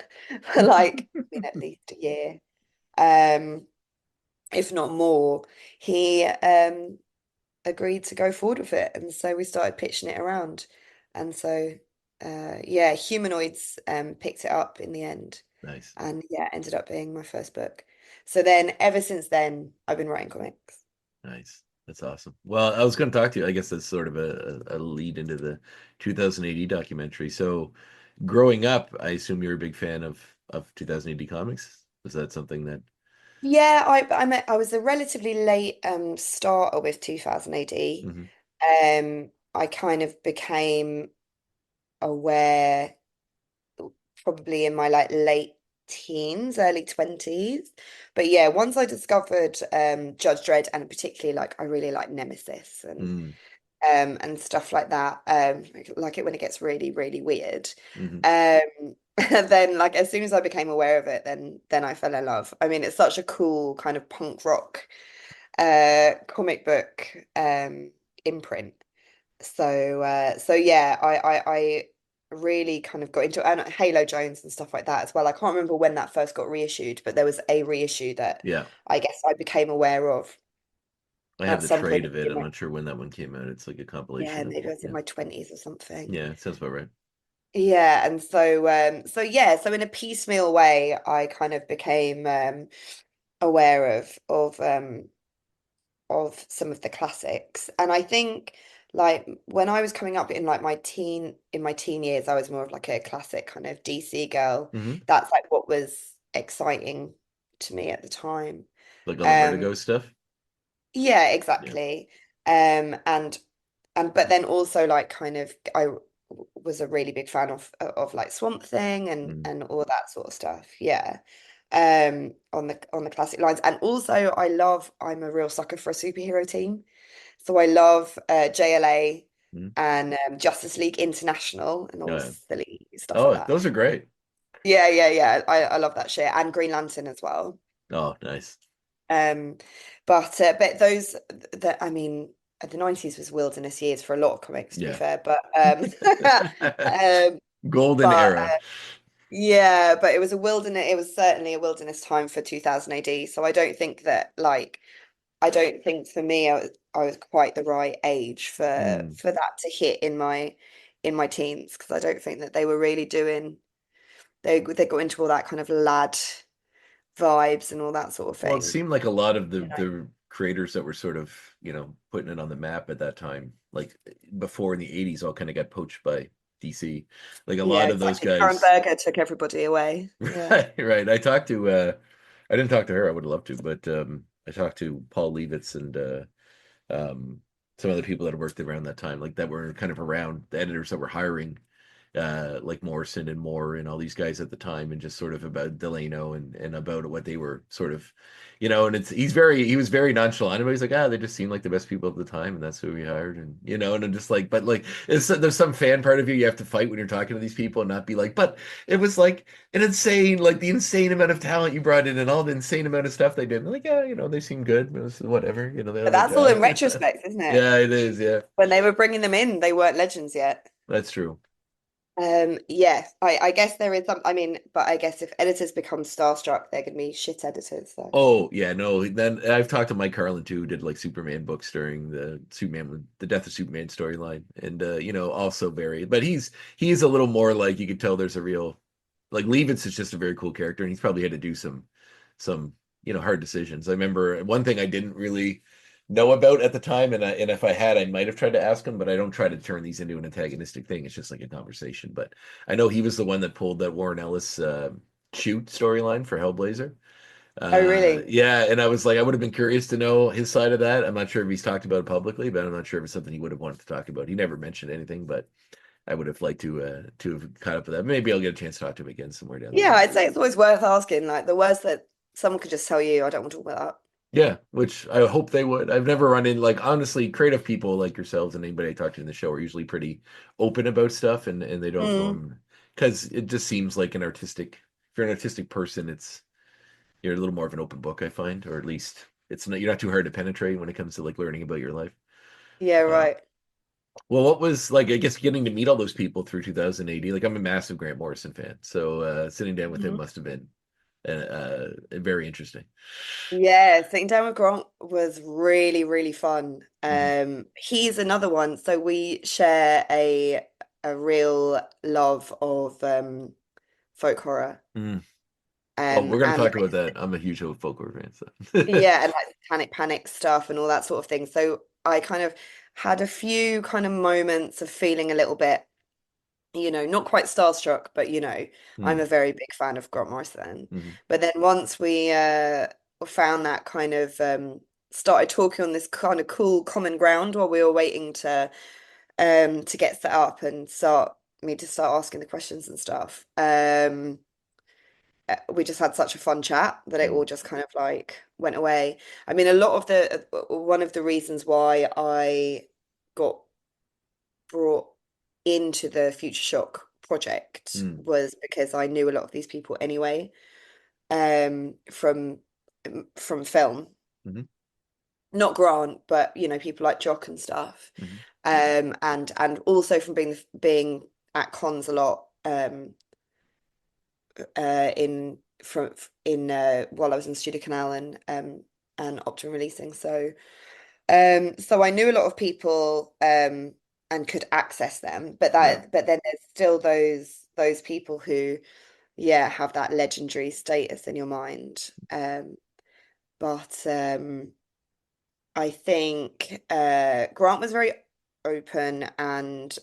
like, I mean, at least a year, um, if not more, he agreed to go forward with it, and so we started pitching it around, and so yeah, Humanoids picked it up in the end,
Nice.
and yeah, ended up being my first book. So then, ever since then, I've been writing comics.
Nice. That's awesome. Well, I was going to talk to you. I guess that's sort of a lead into the 2000 AD documentary. So, growing up, I assume you're a big fan of 2000 AD comics. Was that something that?
Yeah, I was a relatively late starter with 2000 AD.
Mhm.
I kind of became aware probably in my like late teens, early 20s. But yeah, once I discovered Judge Dredd, and particularly like I really like Nemesis
Mm,
and stuff like that. Like it when it gets really, really weird.
mhm.
Um then like as soon as I became aware of it, then I fell in love. I mean, it's such a cool kind of punk rock comic book imprint. So yeah, I really kind of got into and Halo Jones and stuff like that as well. I can't remember when that first got reissued, but there was a reissue that
Yeah,
I guess I became aware of
I have
at
the
some point
trade of it.
in
I'm
my,
not sure when that one came out. It's like a
yeah,
compilation of,
maybe I was in
yeah.
my 20s or something.
Yeah, sounds about right.
Yeah, and so yeah, so in a piecemeal way, I kind of became aware of some of the classics. And I think like when I was coming up in like my teen years, I was more of like a classic kind of DC girl.
Hmm.
That's like what was exciting to me at the time.
Like all the
Um
Vertigo stuff.
yeah,
Yeah.
exactly. And but then also like kind of I was a really big fan of like Swamp Thing
Mm.
and all that sort of stuff. Yeah. On the classic lines. And also I'm a real sucker for a superhero team. So I love JLA
Mm.
and Justice League International and all the
Yeah.
silly stuff like
Oh,
that.
those are great.
Yeah, yeah, yeah. I love that shit. And Green Lantern as well.
Oh, nice.
Um, but those that I mean, the 90s was wilderness years for a lot of comics, to be
Yeah.
fair. But um,
Golden
but
era.
yeah, but it was a wilderness. It was certainly a wilderness time for 2000 AD. So I don't think that like I don't think for me I was quite the right age
Mm.
for that to hit in my teens because I don't think that they were really doing they got into all that kind of lad vibes and all that sort of
Well, it
thing.
seemed like a lot of the
You know?
the creators that were sort of, putting it on the map at that time, like before in the 80s, all kind of got poached by DC. Like a
Yeah,
lot of those
exactly. Karen
guys.
Berger took everybody away. Yeah.
Right, right. I didn't talk to her, I would have loved to, but I talked to Paul Levitz and um some other people that had worked around that time, like that were kind of around the editors that were hiring like Morrison and Moore and all these guys at the time, and just sort of about Delano and about what they were sort of, and he was very nonchalant about it. He's like, they just seemed like the best people at the time, and that's who we hired, and I'm just like, but like, there's some fan part of you have to fight when you're talking to these people and not be like, but it was like the insane amount of talent you brought in and all the insane amount of stuff they did. Like, yeah, they seem good, it was whatever, they
But
have a
that's all
job.
in retrospect, isn't it?
Yeah, it is. Yeah,
When they were bringing them in, they weren't legends yet.
that's true.
Yeah, I guess there is some, I mean, but I guess if editors become starstruck, they're gonna be shit editors, so.
Oh yeah, no. Then I've talked to Mike Carlin too, who did like Superman books during the Death of Superman storyline, and also very. But he's a little more like you could tell there's a real like Leavitz is just a very cool character, and he's probably had to do some hard decisions. I remember one thing I didn't really know about at the time, and if I had, I might have tried to ask him, but I don't try to turn these into an antagonistic thing. It's just like a conversation. But I know he was the one that pulled that Warren Ellis shoot storyline for Hellblazer.
Oh, really?
Yeah, and I was like, I would have been curious to know his side of that. I'm not sure if he's talked about it publicly, but I'm not sure if it's something he would have wanted to talk about. He never mentioned anything, but I would have liked to have caught up with that. Maybe I'll get a chance to talk to him again somewhere down the
Yeah,
line.
I'd say it's always worth asking. Like the worst that someone could just tell you, I don't want to talk about
Yeah, which I hope they would. I've never run in like honestly, creative people like yourselves and anybody I talk to in the show are usually pretty open about stuff, and they
that.
don't because it just seems like if you're an artistic person, you're a little more of an open book, I find, or at least you're not too hard to penetrate when it comes to like learning about your life.
Yeah,
Uh,
right.
well, what was like, I guess getting to meet all those people through 2080, like I'm a massive Grant Morrison fan. So sitting down with him
Mhm.
must have been very interesting.
Yeah, sitting down with Grant was really, really fun.
Hmm.
He's another one. So we share a real love of folk horror.
Mm. Well, we're going to
And
talk about that. I'm a huge folk horror fan, so.
yeah, and like Satanic Panic stuff and all that sort of thing. So I kind of had a few kind of moments of feeling a little bit, not quite starstruck, but I'm
Mm.
a very big fan of Grant Morrison.
Hmm.
But then once we found that kind of started talking on this kind of cool common ground while we were waiting to get set up and start asking the questions and stuff. We just had such a fun chat that it
Mm.
all just kind of like went away. I mean, a lot of the one of the reasons why I got brought into the Future Shock project
Mm.
was because I knew a lot of these people anyway, um, from from film.
Hmm.
Not Grant, but people like Jock and stuff.
Hmm.
And also from being at cons a lot, in from in while I was in Studio Canal and Optimum Releasing. So I knew a lot of people and could access them, but
Right.
then there's still those people who, yeah, have that legendary status in your mind. But I think Grant was very open and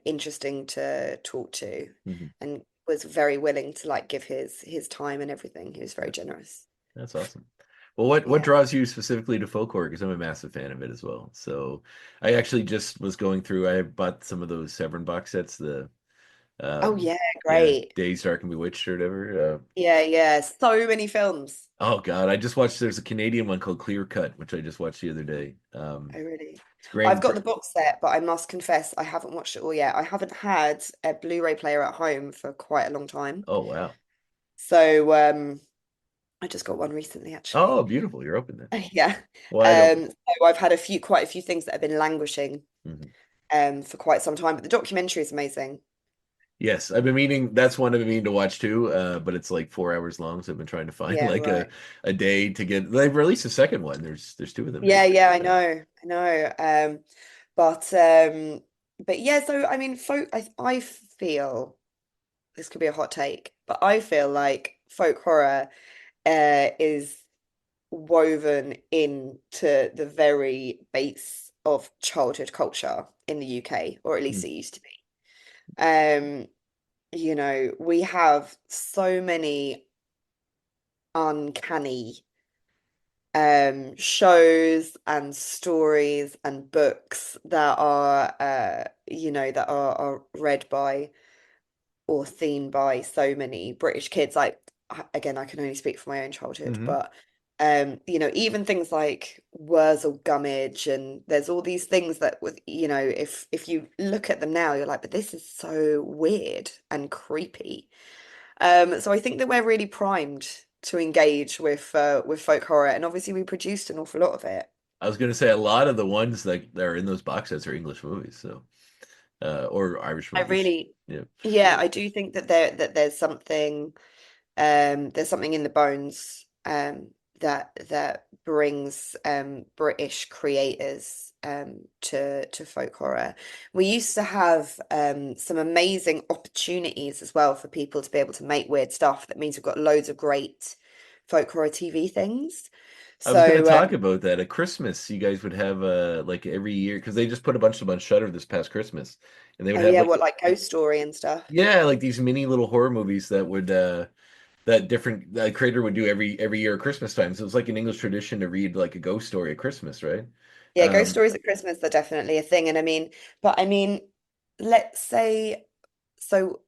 interesting to talk to,
Hmm.
and was very willing to like give his time and everything. He was very
Yeah,
generous.
that's awesome. Well, what
Yeah.
draws you specifically to folk horror? Because I'm a massive fan of it as well. So I actually just was going through. I bought some of those Severin box sets.
Oh
Um,
yeah,
yeah,
great.
Days Dark and Bewitched or whatever.
Yeah, yeah. So many films.
Oh God, I just watched. There's a Canadian one called Clear Cut, which I just watched the other day.
I really.
It's
I've
great.
got the box set, but I must confess I haven't watched it all yet. I haven't had a Blu-ray player at home for quite a long time.
Oh wow.
So I just got one recently
Oh,
actually.
beautiful. You're open then.
Yeah.
Wide open.
So I've had quite a few things that have been languishing
Hmm.
for quite some time, but the documentary is amazing.
Yes, I've been meaning. That's one I've been meaning to watch too. But it's like 4 hours long, so I've been trying to find
Yeah,
like a
right.
a day to get. They've released a second one. There's two of them now.
Yeah, yeah, I
Yeah.
know. I know. But um but yeah, so I mean I feel this could be a hot take, but I feel like folk horror is woven into the very base of childhood culture in the UK, or at least
Mm.
it used to be. Um, we have so many uncanny shows and stories and books that are read by or seen by so many British kids. Like, again, I can only speak for my own childhood,
Hmm.
but even things like Wurzel Gummidge, and there's all these things that with if you look at them now, you're like, but this is so weird and creepy. So I think that we're really primed to engage with folk horror, and obviously we produced an awful lot of it.
I was gonna say a lot of the ones that are in those box sets are English movies, so or Irish
I
movies.
really,
Yeah.
yeah, I do think that there's something in the bones that brings British creators to folk horror. We used to have some amazing opportunities as well for people to be able to make weird stuff. That means we've got loads of great folk horror TV things.
I was gonna
So
talk about that. At Christmas, you guys would have like every year because they just put a bunch of them on Shudder this past Christmas, and they would
oh
have
yeah,
like
what like Ghost Story and stuff.
yeah, like these mini little horror movies that would that different creator would do every year at Christmas time. So it's like an English tradition to read like a ghost story at Christmas, right?
Yeah, ghost
Um,
stories at Christmas are definitely a thing. And I mean, let's say, so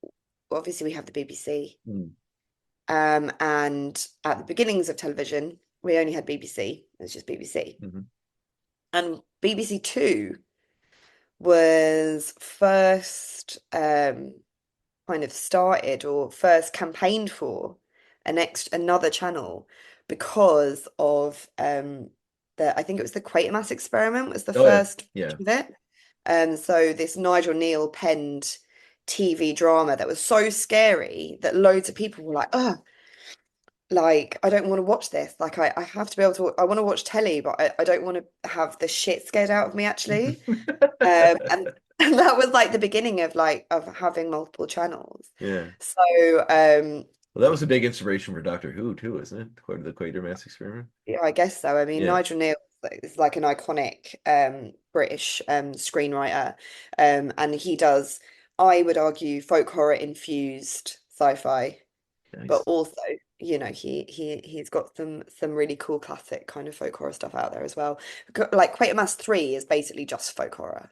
obviously we have the BBC.
mm,
And at the beginnings of television, we only had BBC. It was just BBC.
mhm.
And BBC Two was first kind of started or first campaigned for another channel because of I think it was the Quatermass experiment was the
Oh yeah,
first
yeah.
of it. So this Nigel Neal penned TV drama that was so scary that loads of people were like, oh, like I don't want to watch this. Like I have to be able to. I want to watch telly, but I don't want to have the shit scared out of me actually. And and that was like the beginning of like of having multiple channels.
Yeah.
So
Well, that was a big inspiration for Doctor Who too, isn't it? The Quatermass experiment.
yeah, I guess so. I mean,
Yeah.
Nigel Neal is like an iconic British screenwriter, and he does, I would argue, folk horror infused sci-fi, but
Nice.
also, he's got some really cool classic kind of folk horror stuff out there as well. Like Quatermass 3 is basically just folk horror.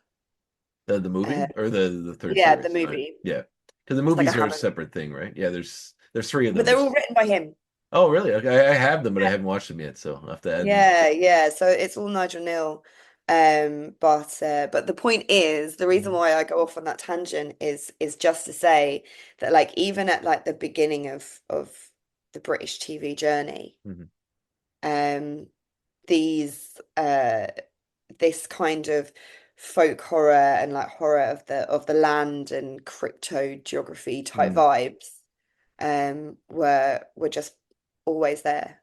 The
Uh,
movie or the third
yeah, the
series?
movie.
Yeah. Because the
It's like a
movies are a
Hammer,
separate thing, right? Yeah, there's three of
but
them.
they're all
There's
written by him.
Oh, really? Okay, I have them, but I haven't watched them yet, so I'll have to add them.
Yeah, yeah. So it's all Nigel Neal. But the point is, the reason
Mhm.
why I go off on that tangent is just to say that like even at like the beginning of the British TV journey,
Mhm.
um, these this kind of folk horror and like horror of the land and crypto geography type
Mhm.
vibes were just always there.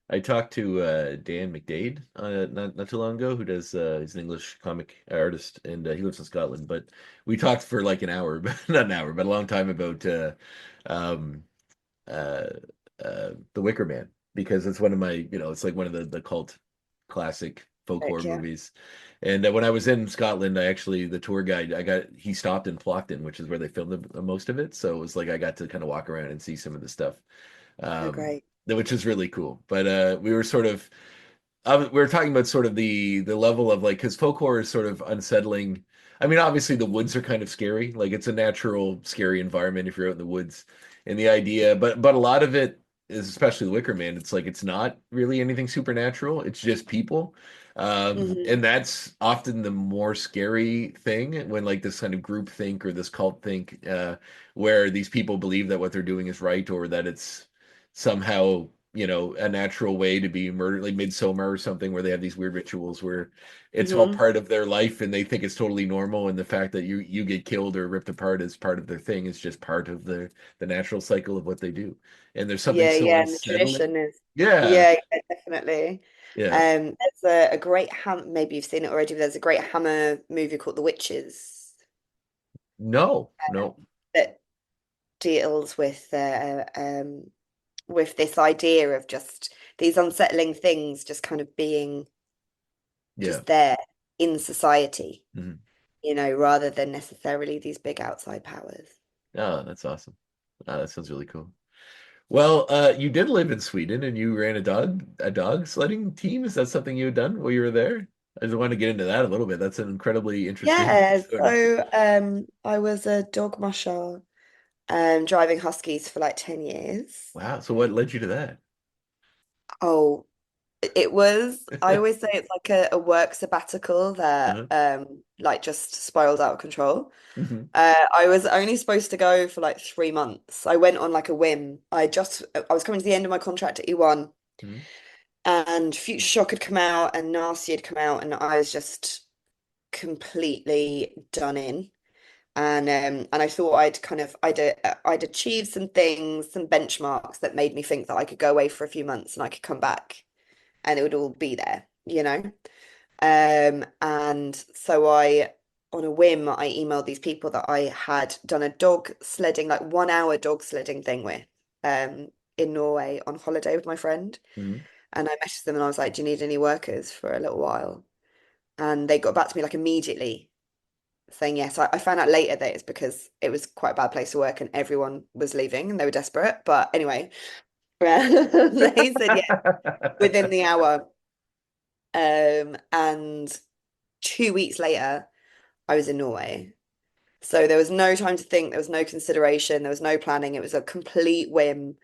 I talked to Dan McDade not too long ago, who does he's an English comic artist, and he lives in Scotland. But we talked for like an hour, but not an hour, but a long time about um, uh, The Wicker Man, because it's one of my, it's like one of the cult classic folk horror
Like, yeah.
movies. And when I was in Scotland, the tour guide, he stopped in Plockton, which is where they filmed most of it. So it was like I got to kind of walk around and see some of the stuff,
Oh,
um,
great.
which is really cool. But we were sort of we were talking about sort of the level of like because folk horror is sort of unsettling. I mean, obviously the woods are kind of scary. Like it's a natural scary environment if you're out in the woods, and the idea, but a lot of it is, especially the Wicker Man. It's like it's not really anything supernatural. It's just people,
Hmm.
and that's often the more scary thing when like this kind of group think or this cult think, where these people believe that what they're doing is right or that it's somehow a natural way to be murdered, like midsummer or something, where they have these weird rituals where it's all
Hmm.
part of their life and they think it's totally normal, and the fact that you get killed or ripped apart as part of their thing is just part of the natural cycle of what they do. And there's something
Yeah,
so
yeah, and the
unsettling.
tradition is,
Yeah,
yeah, yeah, definitely.
yeah.
There's a great maybe you've seen it already, but there's a great Hammer movie called The Witches
No, no.
that deals with this idea of just these unsettling things just kind of being
Yeah.
just there in society,
Mhm.
rather than necessarily these big outside powers.
Oh, that's awesome. That sounds really cool. Well, you did live in Sweden and you ran a dog sledding team. Is that something you had done while you were there? I just want to get into that a little bit. That's an incredibly interesting
Yeah,
story.
so I was a dog musher, driving huskies for like 10 years.
Wow. So what led you to that?
Oh, it was, I always say it's like a work sabbatical that
Uh-huh.
like just spiraled out of control.
Hmm.
I was only supposed to go for like 3 months. I went on like a whim. I was coming to the end of my contract at EOne,
Hmm.
and Future Shock had come out and Nasty had come out, and I was just completely done in. And I thought I'd achieved some things, some benchmarks that made me think that I could go away for a few months and I could come back and it would all be there. And so on a whim, I emailed these people that I had done a dog sledding, like 1 hour dog sledding thing with, um, in Norway on holiday with my friend.
Hmm.
And I messaged them and I was like, "Do you need any workers for a little while?" And they got back to me like immediately saying yes. I found out later that it's because it was quite a bad place to work and everyone was leaving and they were desperate. But anyway, they said yes within the hour. And 2 weeks later, I was in Norway. So there was no time to think, there was no consideration, there was no planning. It was a complete whim.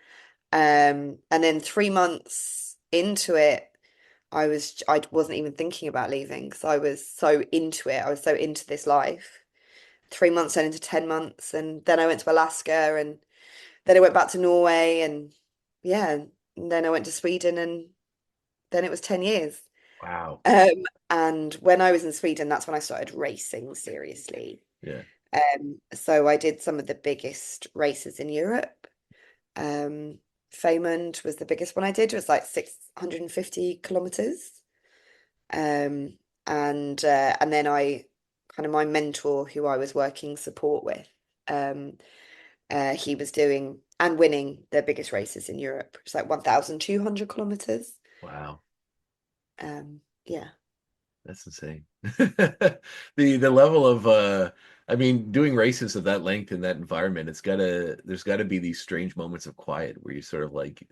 And then 3 months into it, I wasn't even thinking about leaving because I was so into it. I was so into this life. 3 months turned into 10 months, and then I went to Alaska, and then I went back to Norway, and yeah, and then I went to Sweden, and then it was 10 years.
Wow.
Um, and when I was in Sweden, that's when I started racing seriously.
Yeah.
So I did some of the biggest races in Europe. Um, Feynman was the biggest one I did. It was like 650 kilometers. Um, and then I kind of my mentor who I was working support with, um, he was doing and winning the biggest races in Europe. It's like 1,200 kilometers.
Wow.
Yeah.
That's insane. The level of I mean, doing races of that length in that environment, there's gotta be these strange moments of quiet where you sort of like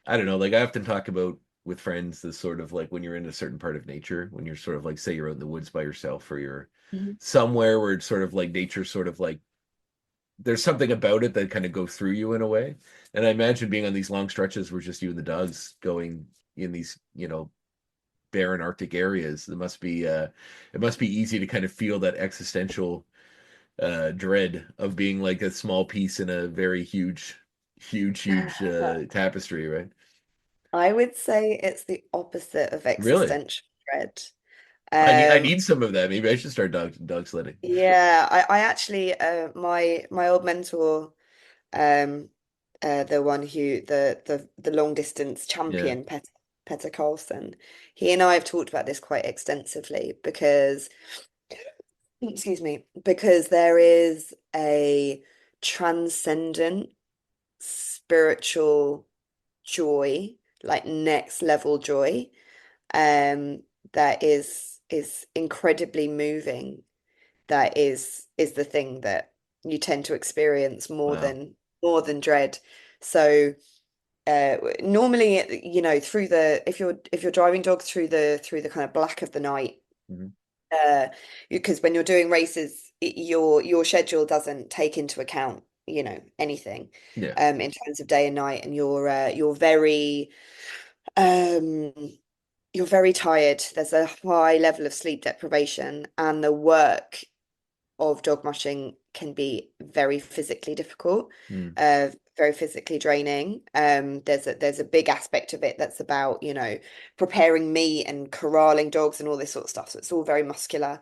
I don't know, like I often talk about with friends this sort of like when you're in a certain part of nature, when you're sort of like say you're out in the woods by yourself or you're
Mhm.
somewhere where it's sort of like nature sort of like there's something about it that kind of goes through you in a way. And I imagine being on these long stretches where just you and the dogs going in these, barren Arctic areas. It must be easy to kind of feel that existential dread of being like a small piece in a very huge tapestry, right?
I would say it's the opposite of
Really?
existential dread.
I
Um,
need some of that. Maybe I should start dog sledding.
yeah, I actually my old mentor, um the one who the long distance
Yeah.
champion, Petter Carlson, he and I have talked about this quite extensively because excuse me, because there is a transcendent spiritual joy, like next level joy, um, that is incredibly moving. That is the thing that you tend to experience
Wow.
more than dread. So normally, through the if you're driving dogs through the kind of black of the night,
Mhm.
uh because when you're doing races your schedule doesn't take into account anything
Yeah.
in terms of day and night, and um you're very tired. There's a high level of sleep deprivation, and the work of dog mushing can be very physically difficult,
Mm.
very physically draining. There's a big aspect of it that's about, preparing meat and corralling dogs and all this sort of stuff. So it's all very muscular.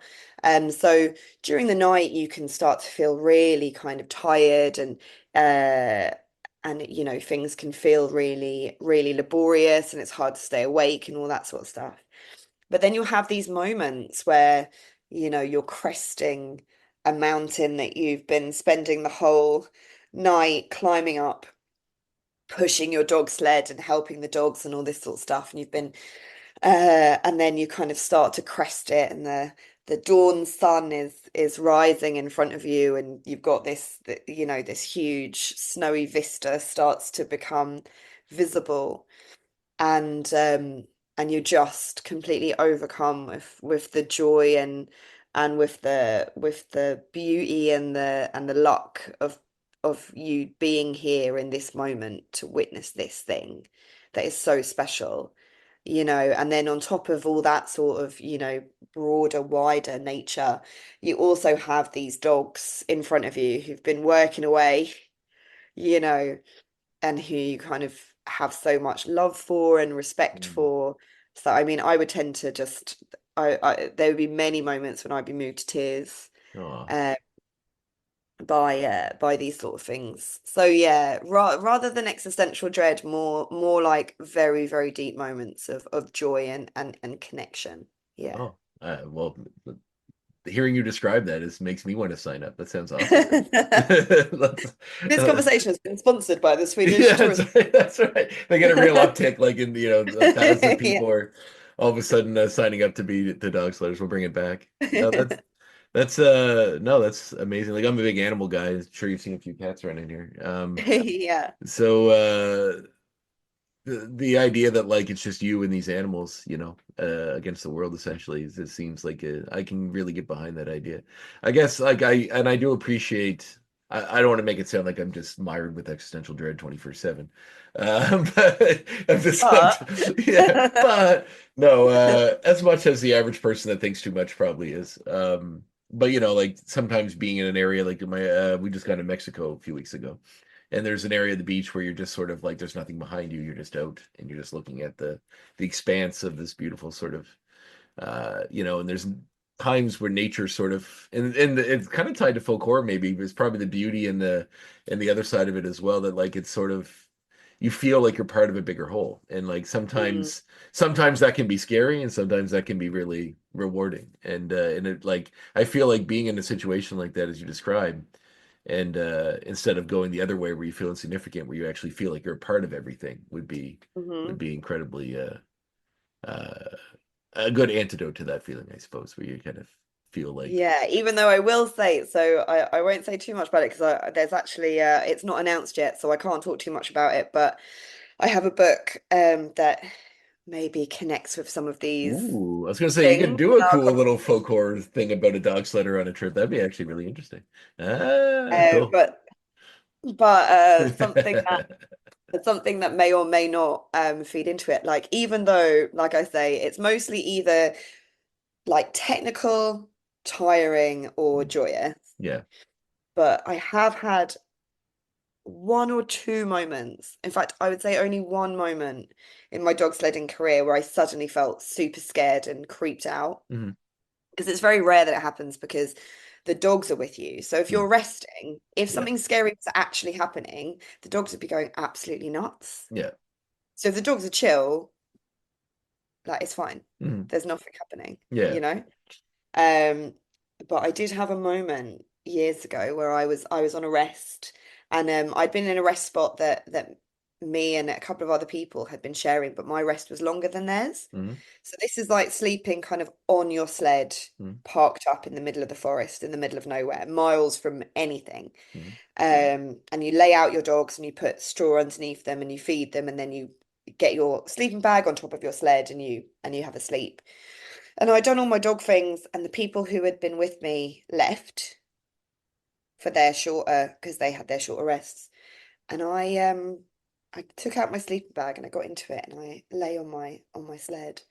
So during the night you can start to feel really kind of tired, and things can feel really, really laborious, and it's hard to stay awake and all that sort of stuff. But then you'll have these moments where, you're cresting a mountain that you've been spending the whole night climbing up, pushing your dog sled and helping the dogs and all this sort of stuff. And and then you kind of start to crest it, and the dawn sun is rising in front of you, and you've got this huge snowy vista starts to become visible, and and you're just completely overcome with the joy, and with the beauty and the luck of you being here in this moment to witness this thing that is so special, and then on top of all that sort of, broader, wider nature, you also have these dogs in front of you who've been working away, you know and who you kind of have so much love for and respect
Mm.
for. So, I mean, I would tend to just, there would be many moments when I'd be moved to tears,
Oh.
uh, by these sort of things. So yeah, rather than existential dread, more like very, very deep moments of joy and connection. Yeah.
Oh. Well, hearing you describe that is makes me want to sign up. That sounds awesome. Let's-
This conversation has been sponsored by the Swedish
yeah, that's
Tourism.
right. That's right. They get a real uptick, like in a thousand
Yeah.
people are all of a sudden signing up to be the dog sledders. We'll bring it back. No, that's no, that's amazing. Like I'm a big animal guy. I'm sure you've seen a few cats running here.
Yeah.
So the idea that like it's just you and these animals, against the world essentially, it seems like I can really get behind that idea. I guess like I do appreciate. I don't want to make it sound like I'm just mired with existential dread 24/7. But I'm just like,
But
yeah, but no, as much as the average person that thinks too much probably is. But like sometimes being in an area like we just got to Mexico a few weeks ago, and there's an area of the beach where you're just sort of like there's nothing behind you, you're just out and you're just looking at the expanse of this beautiful sort of and there's times where nature sort of and it's kind of tied to folk horror maybe, but it's probably the beauty and the other side of it as well, that like it's sort of you feel like you're part of a bigger whole. And like
Mm,
sometimes that can be scary and sometimes that can be really rewarding. And it like I feel like being in a situation like that as you described, and instead of going the other way where you feel insignificant, where you actually feel like you're a part of everything would
hmm
be incredibly uh a good antidote to that feeling, I suppose, where you kind of feel like,
Yeah, even though I will say, so I won't say too much about it because there's actually it's not announced yet, so I can't talk too much about it. But I have a book that maybe connects with some of these
ooh, I was gonna say you could
things
do
in
a
our
cool little
conversation.
folk horror thing about a dog sledder on a trip. That'd be actually really interesting. Ah, cool.
But something that may or may not feed into it. Like even though, like I say, it's mostly either like technical, tiring, or joyous.
Yeah.
But I have had one or two moments. In fact, I would say only one moment in my dog sledding career where I suddenly felt super scared and creeped out.
Hmm.
Because it's very rare that it happens because the dogs are with you. So if
Mm.
you're resting, if
Yeah.
something scary was actually happening, the dogs would be going absolutely nuts.
Yeah.
So if the dogs are chill, like it's fine.
Hmm.
There's nothing happening,
Yeah.
you know? Um, but I did have a moment years ago where I was on a rest and I'd been in a rest spot that me and a couple of other people had been sharing, but my rest was longer than theirs.
Hmm.
So this is like sleeping kind of on your sled,
Hmm.
parked up in the middle of the forest, in the middle of nowhere, miles from anything.
Hmm.
And you lay out your dogs and you put straw underneath them and you feed them and then you get your sleeping bag on top of your sled and you have a sleep. And I'd done all my dog things, and the people who had been with me left for their shorter because they had their shorter rests. And I took out my sleeping bag and I got into it and I lay on my sled.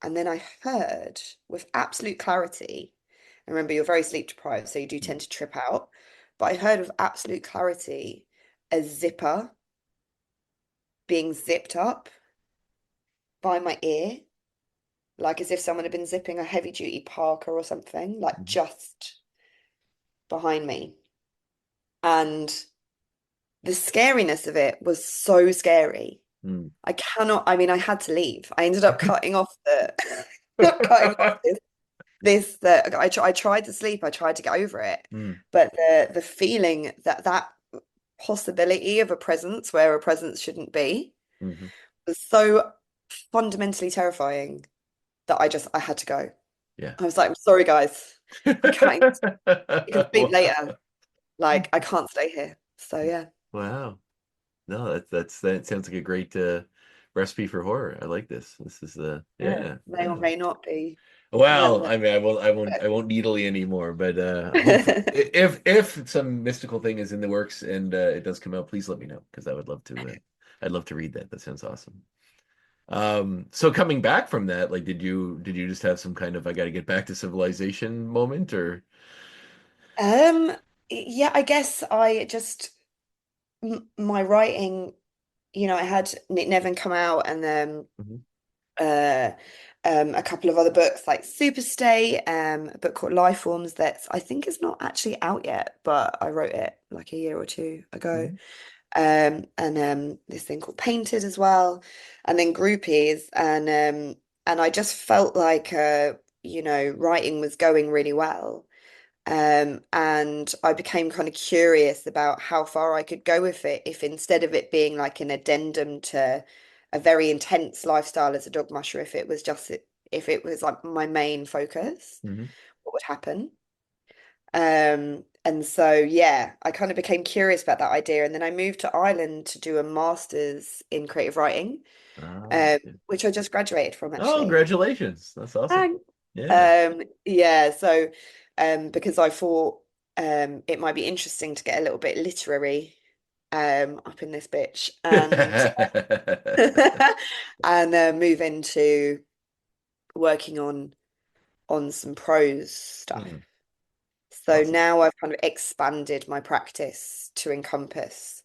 And then I heard with absolute clarity, and remember you're very sleep deprived, so you do tend to trip out, but I heard with absolute clarity a zipper being zipped up by my ear, like as if someone had been zipping a heavy duty parker or something, like
Hmm.
just behind me. And the scariness of it was so scary.
Hmm.
I mean, I had to leave. I ended up cutting off the cutting off I tried to sleep, I tried to get over it.
Hmm.
But the feeling that possibility of a presence where a presence shouldn't be
Hmm.
was so fundamentally terrifying that I had to go.
Yeah.
I was like, I'm sorry guys. I can't, you can sleep
Wow.
later. Like I can't stay here. So yeah.
Wow. No, that sounds like a great recipe for horror. I like this. This is
Yeah,
yeah.
may or
No.
may not be.
Well,
Um,
I mean, I won't needle you anymore, but hopefully, if some mystical thing is in the works and it does come out, please let me know because I would love to. I'd love to read that. That sounds awesome. So coming back from that, like, did you just have some kind of I got to get back to civilization moment, or?
um, yeah, I guess I just my writing, I had Nick Nevin come out and then
Mhm.
uh a couple of other books like Superstate, a book called Life Forms that I think is not actually out yet, but I wrote it like a year or two ago.
Mhm.
And this thing called Painted as well, and then Groupies, and I just felt like writing was going really well. And I became kind of curious about how far I could go with it if instead of it being like an addendum to a very intense lifestyle as a dog musher, if it was like my main focus,
Mhm.
what would happen? And so yeah, I kind of became curious about that idea, and then I moved to Ireland to do a master's in creative writing,
Ah, okay.
which I just graduated from
Oh,
actually.
congratulations. That's awesome.
Thanks.
Yeah.
Yeah, so because I thought it might be interesting to get a little bit literary up in this bitch and and move into working on some prose stuff.
Mhm.
So
Awesome.
now I've kind of expanded my practice to encompass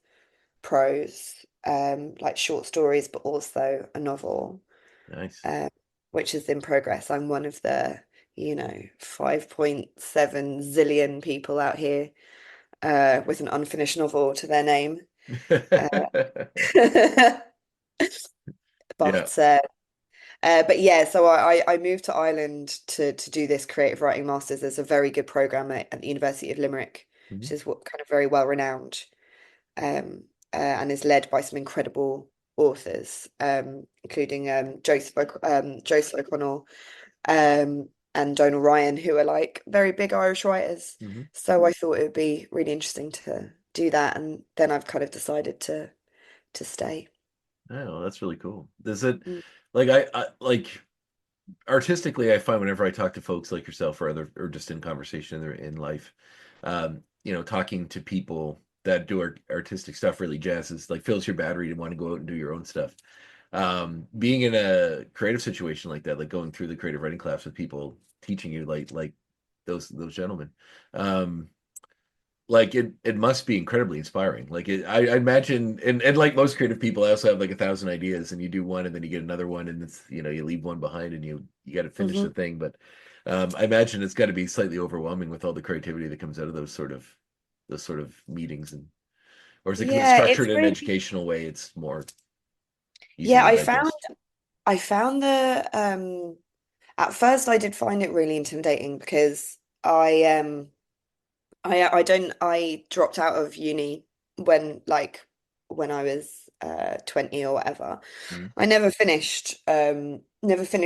prose, like short stories, but also a novel,
Nice.
uh, which is in progress. I'm one of the 5.7 zillion people out here with an unfinished novel to their name. Uh,
Yeah.
but yeah, so I moved to Ireland to do this creative writing masters. There's a very good program at the University of Limerick, which
Mhm.
is what kind of very well renowned, and is led by some incredible authors, including Joseph O'Connell, and Donal Ryan, who are like very big Irish writers.
Mhm.
So I thought it would be really interesting to do that, and then I've kind of decided to stay.
Oh, that's really cool. Does it
Mm.
like I like artistically, I find whenever I talk to folks like yourself or other or just in conversation in life, talking to people that do artistic stuff really jazzes, like fills your battery to want to go out and do your own stuff. Being in a creative situation like that, like going through the creative writing class with people teaching you like those gentlemen, um, like it must be incredibly inspiring. Like I imagine, and like most creative people, I also have like 1,000 ideas, and you do one, and then you get another one, and it's you leave one behind, and you got to finish the
Mhm.
thing. But I imagine it's got to be slightly overwhelming with all the creativity that comes out of those sort of meetings, and or is it because it's
Yeah,
structured
it's
in an
really
educational way? It's more easier
yeah,
to digest.
I found the at first I did find it really intimidating because I dropped out of uni when I was 20 or whatever.
Mhm.
I never finished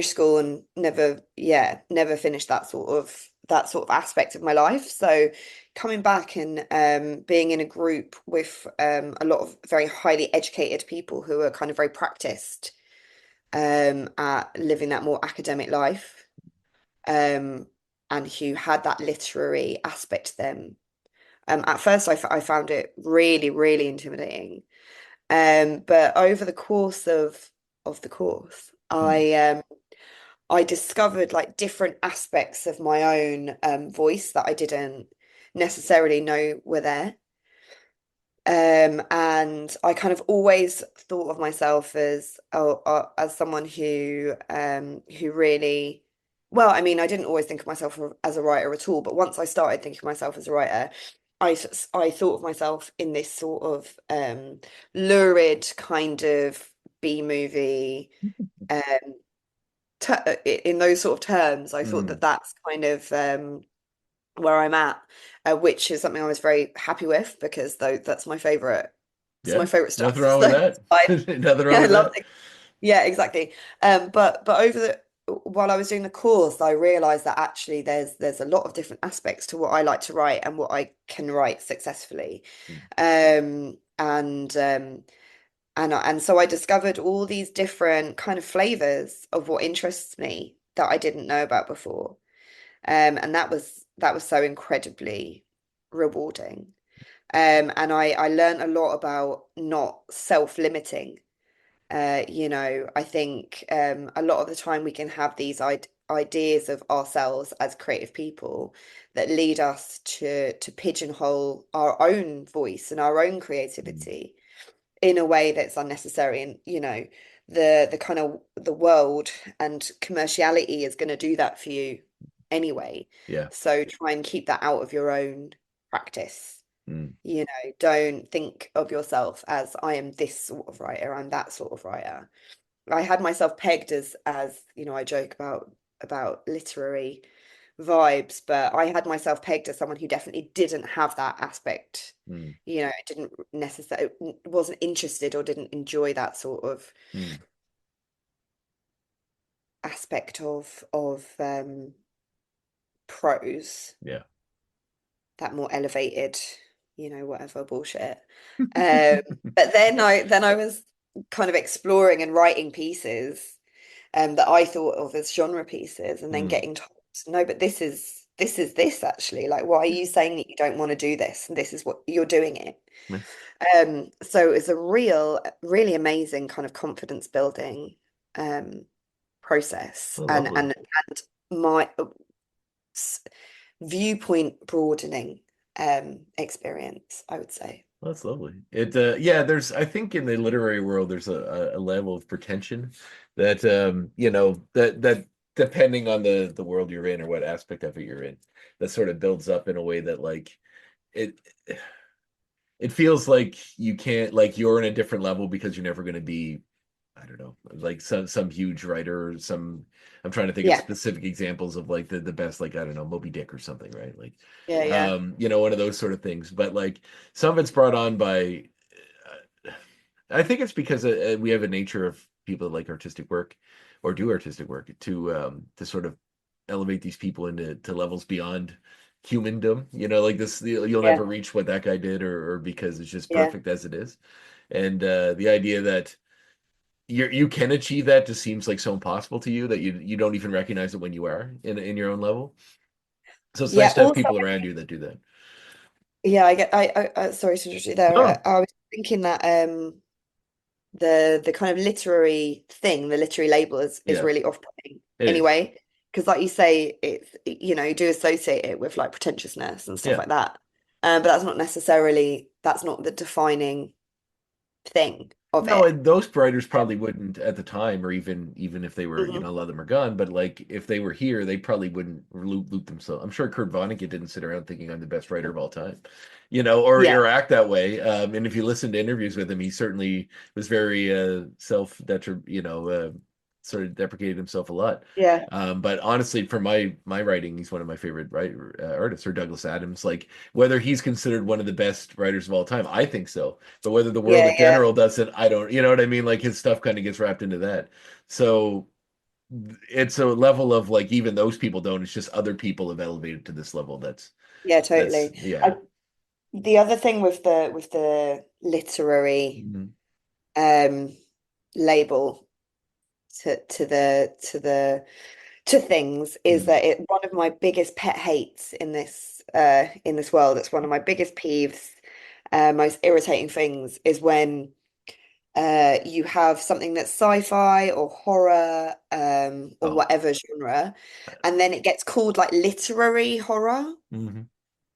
school and never finished that sort of aspect of my life. So coming back and being in a group with a lot of very highly educated people who are kind of very practiced at living that more academic life, um, and who had that literary aspect to them. At first, I found it really, really intimidating. But over the course of the course,
Mhm.
I discovered like different aspects of my own voice that I didn't necessarily know were there. And I kind of always thought of myself as someone who really, well, I mean, I didn't always think of myself as a writer at all, but once I started thinking of myself as a writer, I thought of myself in this sort of lurid kind of B movie, um in those sort of terms. I thought that
Mm.
that's kind of where I'm at, which is something I was very happy with because though that's my favorite. It's my
Yeah,
favorite stuff.
nothing wrong
So
with
it's
that.
fine.
Nothing wrong
Yeah, I
with
love
that.
it. Yeah, exactly. But over the while I was doing the course, I realized that actually there's a lot of different aspects to what I like to write and what I can write successfully.
Mm.
And so I discovered all these different kind of flavors of what interests me that I didn't know about before. And that was so incredibly rewarding. And I learned a lot about not self-limiting. I think a lot of the time we can have these ideas of ourselves as creative people that lead us to pigeonhole our own voice and our own
Mm.
creativity in a way that's unnecessary. And the kind of the world and commerciality is going to do that for you anyway.
Yeah.
So try and keep that out of your own practice.
Mm.
Don't think of yourself as I am this sort of writer, I'm that sort of writer. I had myself pegged as I joke about literary vibes, but I had myself pegged as someone who definitely didn't have that aspect.
Mm.
Didn't necessarily wasn't interested or didn't enjoy that sort of
Mm.
aspect of prose,
Yeah.
that more elevated, whatever bullshit. Um, but then I was kind of exploring and writing pieces that I thought of as genre pieces, and then
Mm.
getting told, no, but this is this actually. Like, why are you saying that you don't want to do this? And this is what you're doing it.
Yeah.
So it's a really amazing kind of confidence building um, process,
Oh,
and
lovely.
and my s- viewpoint broadening experience, I would say.
Well, that's lovely. Yeah, there's, I think in the literary world, there's a level of pretension that, that depending on the world you're in or what aspect of it you're in, that sort of builds up in a way that like it, it feels like you can't, like you're in a different level because you're never going to be, I don't know, like some huge writer or some. I'm trying to think of
Yeah,
specific examples of like the best, like I don't know, Moby Dick or something, right? Like,
yeah, yeah,
one of those sort of things. But like some of it's brought on by, I think it's because we have a nature of people that like artistic work or do artistic work to sort of elevate these people into levels beyond humandom. Like this, you'll
yeah,
never reach what that guy did, or because it's just
yeah,
perfect as it is. And the idea that you can achieve that just seems like so impossible to you that you don't even recognize it when you are in your own level. So it's nice
yeah.
to have
Also,
people around you that do that.
yeah, I get. Sorry to interrupt you there.
No,
I was thinking that the kind of literary thing, the literary label is
yeah,
really off-putting
it is.
anyway. Because like you say, it's you do associate it with like pretentiousness and stuff
Yeah.
like that. But that's not the defining thing of
No,
it.
and those writers probably wouldn't at the time, or even if they were,
Hmm.
a lot of them are gone. But like, if they were here, they probably wouldn't loop themselves. I'm sure Kurt Vonnegut didn't sit around thinking I'm the best writer of all time,
Yeah,
or act that way. And if you listen to interviews with him, he certainly was very self-detri, sort of deprecated himself a lot.
yeah,
But honestly, for my writing, he's one of my favorite artists, or Douglas Adams. Like whether he's considered one of the best writers of all time, I think so. But whether the world
yeah,
in
yeah,
general doesn't, I don't, you know what I mean? Like his stuff kind of gets wrapped into that. So it's a level of like even those people don't. It's just other people have elevated to this level.
yeah,
That's
totally.
yeah.
The other thing with the literary
Mhm.
um label to things is
Mhm.
that one of my biggest pet hates in this world. It's one of my biggest peeves, most irritating things is when you have something that's sci-fi or horror or
Oh.
whatever genre, and then it gets called like literary horror.
Mhm.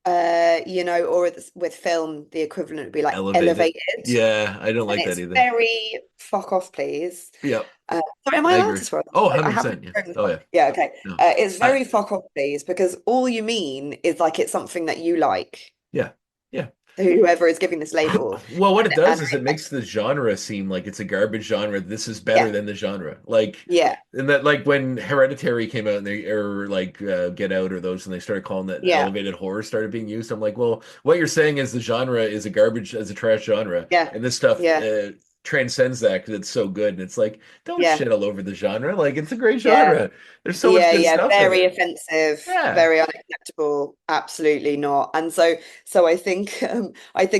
Or with film, the equivalent would be like
Elevated.
elevated.
Yeah, I don't
And
like that
it's
either.
very fuck off, please.
Yep,
Sorry, am I
I
allowed
agree.
to swear?
Oh,
I haven't
100%. Yeah.
thrown this
Oh
one.
yeah.
Yeah, okay.
No.
It's
I
very fuck off, please, because all you mean is like it's something that you like,
yeah. Yeah.
whoever is giving this label.
Well, what it does
And
is it makes the genre seem like it's a garbage genre. This is better
yeah,
than the genre. Like,
yeah,
and that, like when Hereditary came out and or like Get Out or those, and they started calling that
yeah,
elevated horror started being used. I'm like, well, what you're saying is the genre is a garbage, as a trash genre,
yeah,
and this stuff
yeah,
transcends that because it's so good. And it's like, don't
yeah,
shit all over the genre. Like, it's a great
yeah.
genre. There's so much
Yeah,
good
yeah,
stuff in
very
it.
offensive,
Yeah.
very unacceptable, absolutely not. And so I think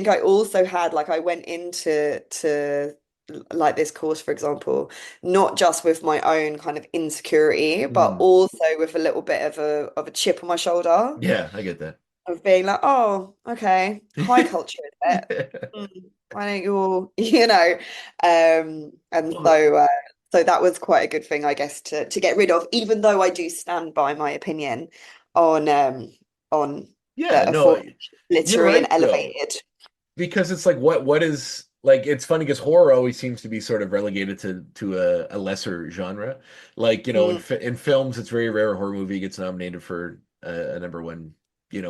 I also had like I went into to like this course, for example, not just with my own kind of insecurity, but
Mm.
also with a little bit of a chip on my shoulder
Yeah, I get that.
of being like, oh, okay, high culture is it? Why don't you all, and
Well,
so that was quite a good thing, I guess, to get rid of, even though I do stand by my opinion on
yeah,
the
no, you're
literary and
right though.
elevated.
Because it's like what is like it's funny because horror always seems to be sort of relegated to a lesser genre. Like,
Mm,
in films it's very rare a horror movie gets nominated for a number one,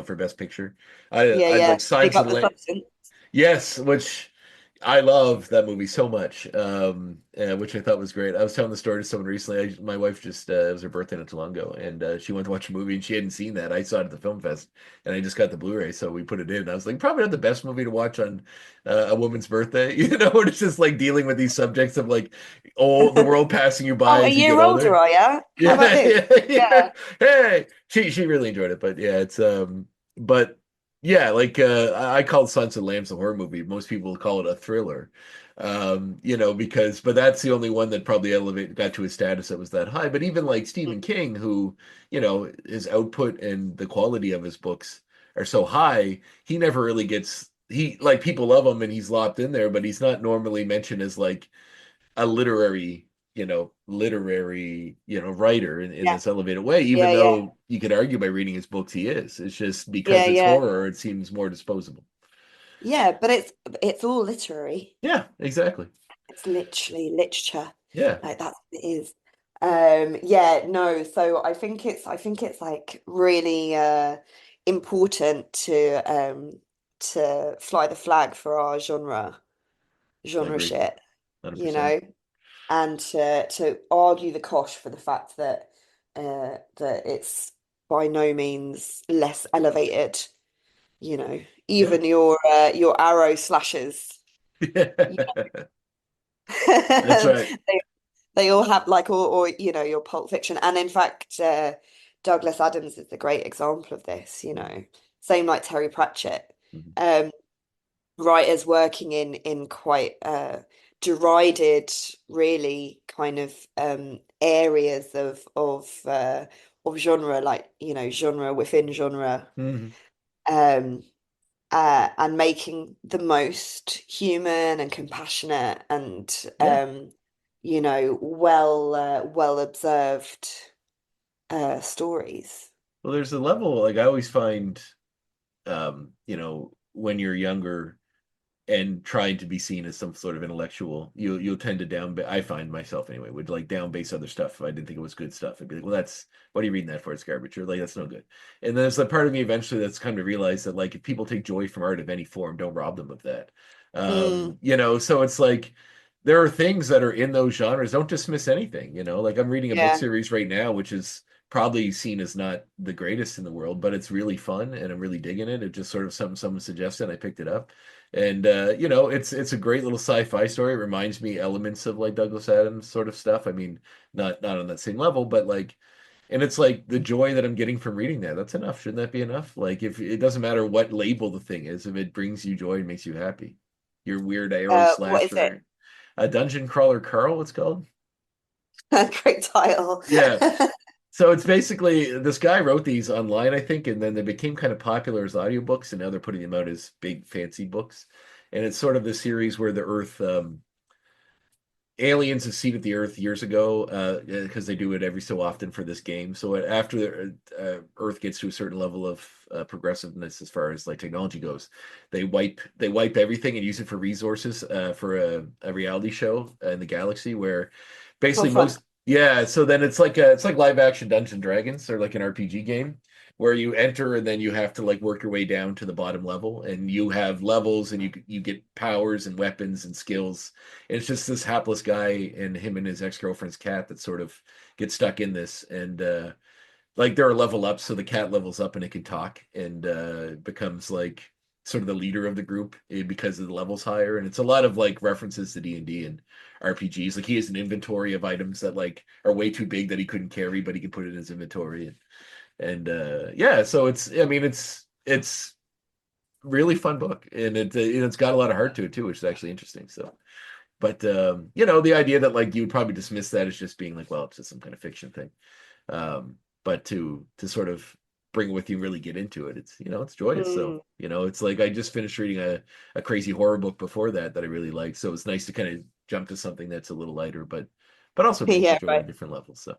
for best picture.
yeah,
I'd
yeah.
like
Big
Signs of
up
the
the
Lam
substance.
Yes, which I love that movie so much, which I thought was great. I was telling the story to someone recently. My wife just, it was her birthday not too long ago, and she went to watch a movie and she hadn't seen that. I saw it at the film fest, and I just got the Blu-ray, so we put it in. I was like, probably not the best movie to watch on a woman's birthday, and it's just like dealing with these subjects of like, oh, the world passing you by
Oh, a
as you get
year older,
older.
are ya? How about
Yeah,
this?
yeah, yeah.
Yeah.
Hey, she really enjoyed it, but yeah, it's but yeah, like I call Sons of Lambs a horror movie. Most people call it a thriller. Because but that's the only one that probably got to a status that was that high. But even like Stephen King, who, his output and the quality of his books are so high, he never really gets he like people love him and he's lopped in there, but he's not normally mentioned as like a literary, writer in
Yeah,
this elevated way, even
yeah, yeah,
though you could argue by reading his books he is. It's just because
yeah,
it's
yeah.
horror, it seems more disposable.
Yeah, but it's all literary.
Yeah, exactly.
It's literally literature.
Yeah.
Like that's what it is. Yeah, no, so I think it's like really important to fly the flag for our
I
genre
agree,
shit, you
100%.
know, and to argue the kosh for the fact that that it's by no means less elevated, you know,
Yeah.
even your arrow slashes.
That's right.
They all have like or you know your Pulp Fiction, and in fact, Douglas Adams is the great example of this. You know, same like Terry Pratchett,
Mhm.
um, writers working in quite derided, really kind of areas of genre, like you know genre within genre,
Mhm.
um, and making the most human and compassionate and
Yeah.
you know well observed stories.
Well, there's a level like I always find, when you're younger and trying to be seen as some sort of intellectual, you'll tend to I find myself anyway, would like down base other stuff if I didn't think it was good stuff. I'd be like, well, that's what are you reading that for? It's garbage. Or like that's no good. And there's a part of me eventually that's come to realize that like if people take joy from art of any form, don't rob them of that.
Mm,
So it's like there are things that are in those genres. Don't dismiss anything, Like I'm reading a book
yeah.
series right now, which is probably seen as not the greatest in the world, but it's really fun and I'm really digging it. It just sort of something someone suggested, and I picked it up. And it's a great little sci-fi story. It reminds me elements of like Douglas Adams sort of stuff. I mean, not on that same level, but like, and it's like the joy that I'm getting from reading that. That's enough. Shouldn't that be enough? Like, if it doesn't matter what label the thing is, if it brings you joy and makes you happy, your weird arrow
What is it?
slasher, a dungeon crawler, Carl, it's called.
Great title.
Yeah. So it's basically this guy wrote these online, I think, and then they became kind of popular as audiobooks, and now they're putting them out as big fancy books. And it's sort of the series where the Earth aliens have seeded the Earth years ago because they do it every so often for this game. So after the Earth gets to a certain level of progressiveness as far as like technology goes, they wipe everything and use it for resources for a reality show in the galaxy where
Oh,
basically
fun.
most yeah. So then it's like live action Dungeons and Dragons or like an RPG game where you enter and then you have to like work your way down to the bottom level and you have levels and you get powers and weapons and skills. It's just this hapless guy and him and his ex-girlfriend's cat that sort of get stuck in this and like there are level ups, so the cat levels up and it can talk and becomes like sort of the leader of the group because of the levels higher. And it's a lot of like references to D&D and RPGs. Like he has an inventory of items that like are way too big that he couldn't carry, but he can put it in his inventory. And yeah, so it's really fun book and it's got a lot of heart to it too, which is actually interesting. So but the idea that like you would probably dismiss that as just being like, well, it's just some kind of fiction thing. But to sort of bring it with you and really get into it, it's joyous. So,
Mm.
it's like I just finished reading a crazy horror book before that I really liked. So it's nice to kind of jump to something that's a little lighter, but also brings you
Yeah,
joy
right.
on different levels. So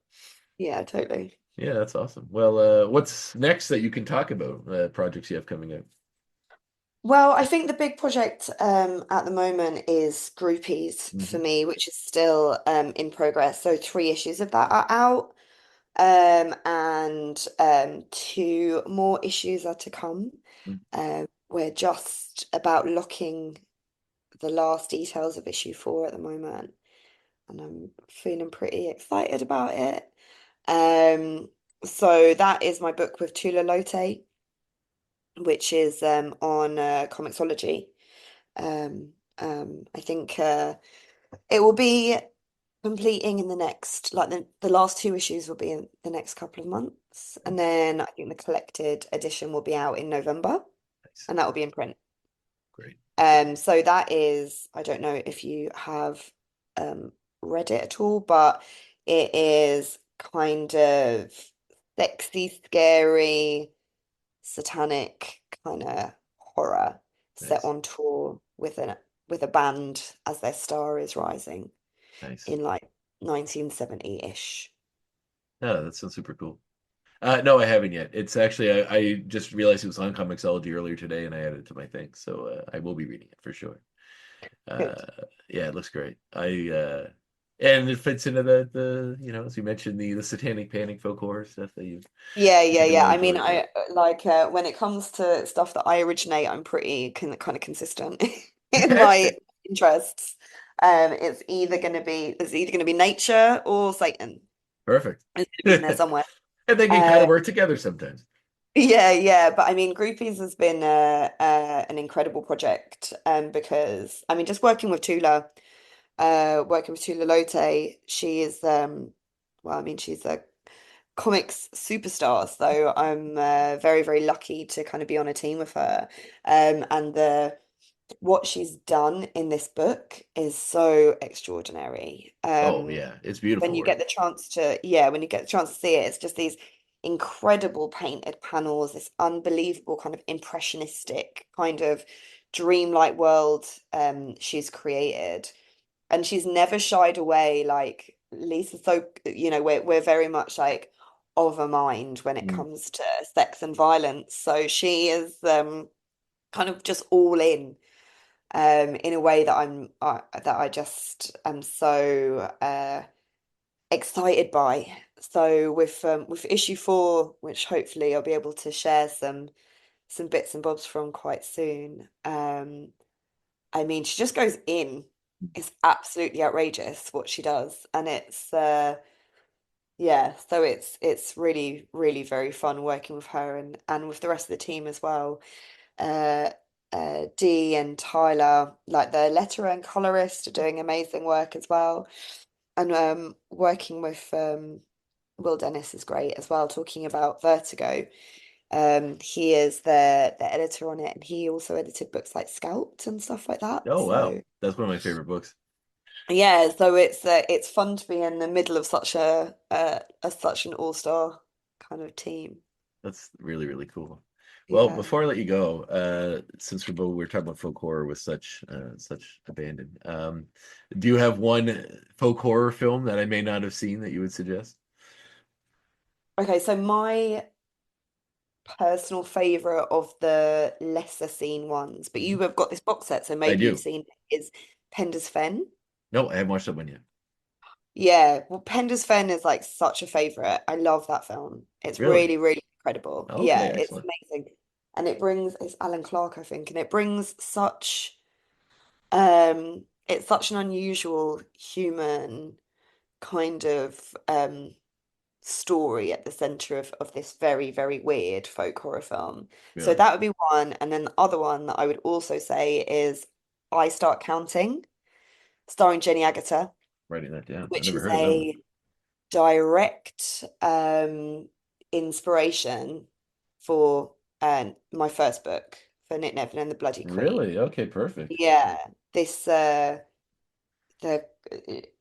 Yeah, totally.
yeah, that's awesome. Well, what's next that you can talk about? Projects you have coming out?
Well, I think the big project at the moment is Groupies for
Hmm.
me, which is still in progress. So three issues of that are out, and two more issues are to come. We're just about locking the last details of issue four at the moment, and I'm feeling pretty excited about it. Um, so that is my book with Tula Lote, which is on Comixology. I think it will be completing in the next, like the last two issues will be in the next couple of months, and then I think the collected edition will be out in November,
Nice.
and that will be in print.
Great.
So that is, I don't know if you have um read it at all, but it is kind of sexy, scary, satanic kind of horror set
Nice.
on tour with a band as their star is rising
Nice.
in like 1970-ish.
Oh, that sounds super cool. No, I haven't yet. It's actually I just realized it was on Comixology earlier today, and I added it to my thing, so I will be reading it for sure. Uh,
Good.
yeah, it looks great. And it fits into the as you mentioned, the satanic panic folk horror stuff that you've
Yeah,
taken a
yeah.
lot
I
of
mean,
joy with.
I like when it comes to stuff that I originate, I'm pretty kind of consistent in my interests. It's either gonna be nature or Satan.
Perfect.
It's gonna be in there
And
somewhere.
they can kind
Uh,
of work together sometimes.
yeah, yeah. But I mean, Groupies has been an incredible project because I mean, just working with Tula Lote, she is well, I mean, she's a comics superstar. So I'm very, very lucky to kind of be on a team with her. And the what she's done in this book is so extraordinary.
Oh yeah, it's
When
beautiful
you
work.
get the chance to, yeah, when you get the chance to see it, it's just these incredible painted panels, this unbelievable kind of impressionistic kind of dreamlike world she's created. And she's never shied away. Like Lisa's so, we're very much like of a mind when it
Mm.
comes to sex and violence. So she is kind of just all in a way that that I just am so excited by. So with issue 4, which hopefully I'll be able to share some bits and bobs from quite soon. I mean, she just goes in. It's absolutely outrageous what she does, and it's yeah. So it's really really very fun working with her and with the rest of the team as well. Uh, Dee and Tyler, like the letterer and colorist, are doing amazing work as well. And working with Will Dennis is great as well, talking about Vertigo. He is the editor on it, and he also edited books like Scalped and stuff like that.
Oh wow,
So
that's one of my favorite books.
yeah, so it's fun to be in the middle of such a such an all-star kind of team.
That's really, really cool. Well,
Yeah.
before I let you go, since we're talking about folk horror with such abandon, do you have one folk horror film that I may not have seen that you would suggest?
Okay, so my personal favorite of the lesser seen ones, but
Mhm.
you have got this box set, so
I
maybe you've
do.
seen it, is Penda's Fen.
No, I haven't watched that one yet.
Yeah, well, Penda's Fen is like such a favorite. I love that film. It's
Really?
really, really incredible.
Okay,
Yeah, it's
excellent.
amazing. And it's Alan Clark, I think, and it brings it's such an unusual human kind of story at the center of this very, very weird folk horror film. So
Really?
that would be one. And then the other one that I would also say is I Start Counting, starring Jenny Agutter,
Writing that down. I
which
never
is
heard of that one.
a direct inspiration for my first book, for Nick Neville and the Bloody Queen.
Really? Okay, perfect.
Yeah, this the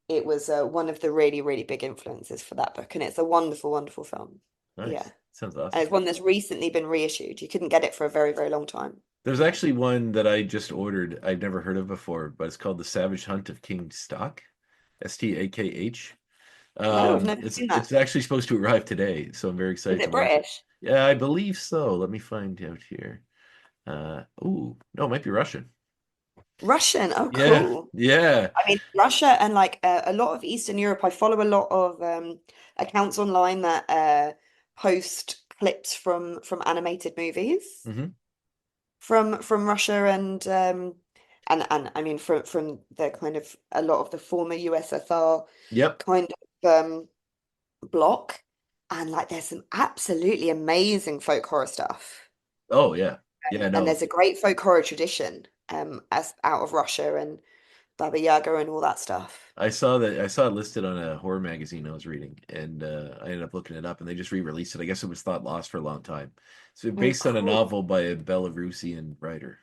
it was one of the really really big influences for that book, and it's a wonderful wonderful film. Yeah,
Nice. Sounds
and
awesome.
it's one that's recently been reissued. You couldn't get it for a very very long time.
There's actually one that I just ordered I've never heard of before, but it's called The Savage Hunt of King Stock, Stakh.
No, I've never
It's
seen that.
it's actually supposed to arrive today, so I'm very
Is
excited to
it
watch it.
British?
Yeah, I believe so. Let me find out here. Ooh, no, it might be Russian.
Russian? Oh,
Yeah,
cool.
yeah.
I mean, Russia and like a lot of Eastern Europe. I follow a lot of accounts online that post clips from animated movies
Hmm.
from Russia and I mean from the kind of a lot of the former USSR
Yep.
kind of block, and like there's some absolutely amazing folk horror stuff.
Oh, yeah. Yeah,
And
no.
there's a great folk horror tradition as out of Russia and Baba Yaga and all that stuff.
I saw it listed on a horror magazine I was reading, and I ended up looking it up, and they just re-released it. I guess it was thought lost for a long time. So
Oh,
based on a
cool.
novel by a Belarusian writer.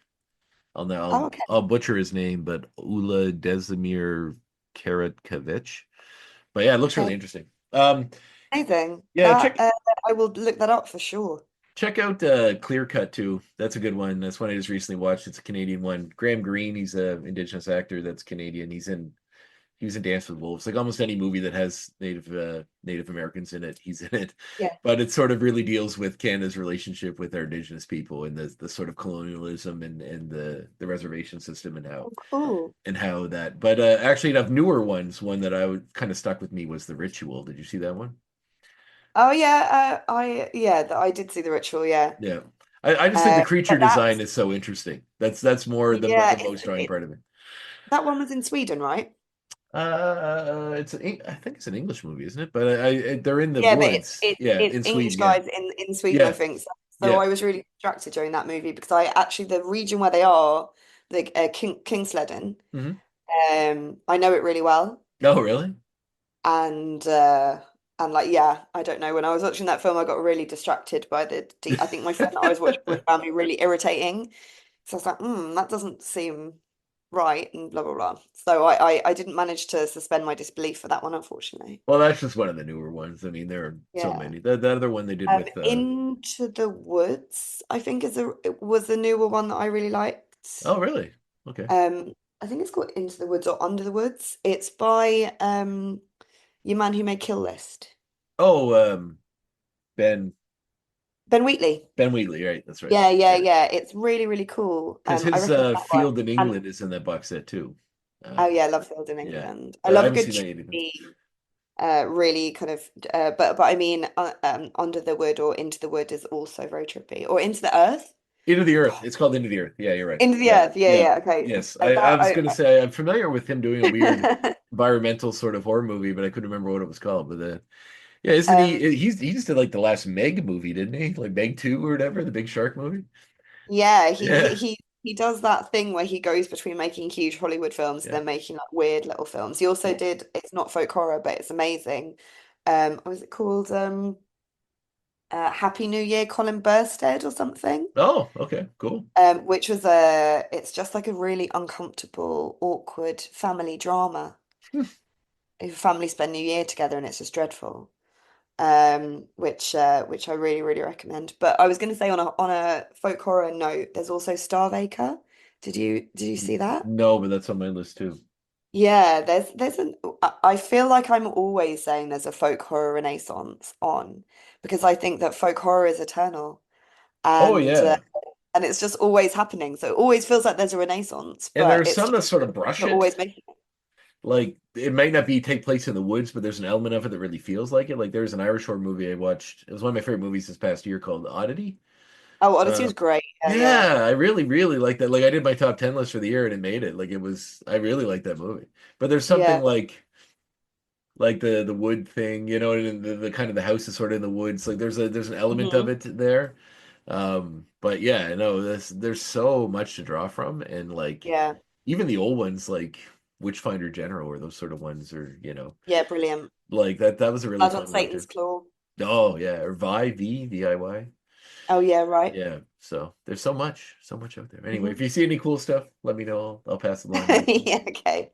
Oh, okay.
I'll butcher his name, but Ula Desimir Karatkevich. But yeah, it looks really
Okay.
interesting.
Amazing.
Yeah,
That I will look that up for sure.
check out Clear Cut too. That's a good one. That's one I just recently watched. It's a Canadian one. Graham Greene, he's a indigenous actor that's Canadian. He was in Dance with Wolves. Like almost any movie that has Native Americans in it, he's in it.
Yeah.
But it sort of really deals with Canada's relationship with our Indigenous people and the sort of colonialism and the reservation system
Oh, cool.
and how that. But actually, enough newer ones. One that I would kind of stuck with me was The Ritual. Did you see that one?
Oh yeah, I did see The Ritual, yeah.
Yeah. I just think the creature
But
design is so interesting. That's more
yeah,
the most drawing part of it.
that one was in Sweden, right?
I think it's an English movie, isn't it? But they're in the
Yeah, but
woods. Yeah,
it's
in
English
Sweden. Yeah,
guys in Sweden, I
yeah,
think. So
yeah.
I was really distracted during that movie because I actually the region where they are, the King Sledding,
Hmm.
I know it really well,
Oh, really?
and like yeah, I don't know. When I was watching that film, I got really distracted by I think my friend that I was watching with found me really irritating. So I was like, that doesn't seem right, and blah blah blah. So I didn't manage to suspend my disbelief for that one, unfortunately.
Well, that's just one of the newer ones. I mean, there are so
Yeah.
many. The other one they did with
Into the Woods, I think it was the newer one that I really liked.
oh, really? Okay.
I think it's called Into the Woods or Under the Woods. It's by Your Man Who Made Kill List.
Oh, Ben
Ben Wheatley.
Ben Wheatley, right? That's right.
Yeah, yeah,
Yeah.
yeah. It's really, really cool.
Because
I
his
recommend that one.
Field in
And
England is in that box set too.
oh
Um,
yeah, I love Field in
yeah,
England. I
but I
love a
haven't
good
seen that yet either.
cheesy, really kind of but I mean Under the Wood or Into the Wood is also very trippy. Or Into the Earth.
Into the Earth.
God.
It's called Into the Earth. Yeah, you're right.
Into the
Yeah,
Earth. Yeah,
yeah,
yeah, okay.
yes. I
That
was gonna say I'm familiar with him doing a weird environmental sort of horror movie, but I couldn't remember what it was called. But yeah, isn't
um
he just did like the last Meg movie, didn't he? Like Meg 2 or whatever, the big shark movie.
yeah,
Yeah,
he dowas that thing where he goes between making huge Hollywood films and
yeah.
then making like weird little films. He also
Oh,
did it's not folk horror, but it's amazing. What was it called? Happy New Year, Colin Burstead or something.
oh, okay, cool.
Which was it's just like a really uncomfortable, awkward family drama. Family spend New Year together and it's just dreadful. Which I really, really recommend. But I was going to say on a folk horror note, there's also Starvaker. Did you see that?
No, but that's on my list too.
Yeah, there's an I feel like I'm always saying there's a folk horror renaissance on because I think that folk horror is eternal
Oh
and
yeah,
it's just always happening. So it always feels like there's a renaissance,
and there
but
are
it's
some that
just
sort of brush
not
it.
always making it.
Like it might not be take place in the woods, but there's an element of it that really feels like it. Like there's an Irish horror movie I watched. It was one of my favorite movies this past year called Oddity.
Oh, Odyssey
Uh,
was great. Yeah, yeah.
yeah, I really, really like that. Like I did my top 10 list for the year and it made it. Like it was, I really like that movie. But there's something
Yeah.
like the wood thing, you know, and the kind of the house is sort of in the woods. Like there's an element of
Hmm.
it there. But yeah, no, there's so much to draw from, and like
Yeah.
even the old ones like Witchfinder General or those sort of ones, or
Yeah, brilliant.
like that was a really
Blood on
fun one too.
Satan's Claw.
Oh yeah, or VIY.
Oh yeah, right.
Yeah, so there's so much out there. Anyway, if
Hmm.
you see any cool stuff, let me know. I'll pass it along.
Yeah, okay.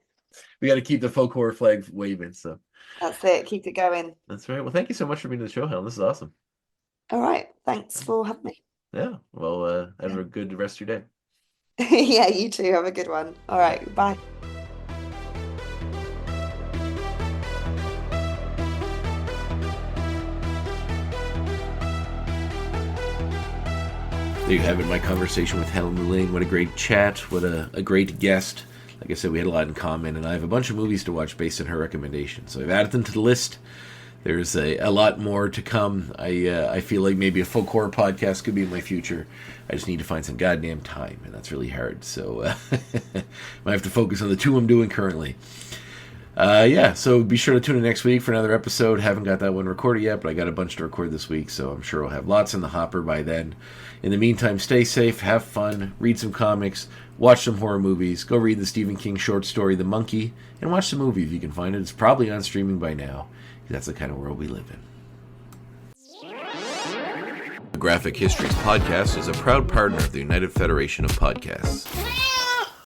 We got to keep the folk horror flag waving. So
That's it. Keep it going.
that's right. Well, thank you so much for being on the show, Helen. This is awesome.
All right. Thanks for having me.
Yeah. Well, have a good rest of your day.
Yeah, you too. Have a good one. All right. Bye.
There you have it, my conversation with Helen Mullane. What a great chat. What a great guest. Like I said, we had a lot in common, and I have a bunch of movies to watch based on her recommendations. So I've added them to the list. There's a lot more to come. I feel like maybe a folk horror podcast could be in my future. I just need to find some goddamn time, and that's really hard. So I have to focus on the two I'm doing currently. Yeah, so be sure to tune in next week for another episode. Haven't got that one recorded yet, but I got a bunch to record this week, so I'm sure we'll have lots in the hopper by then. In the meantime, stay safe, have fun, read some comics, watch some horror movies, go read the Stephen King short story The Monkey, and watch the movie if you can find it. It's probably on streaming by now. That's the kind of world we live in. The Graphic Histories Podcast is a proud partner of the United Federation of Podcasts.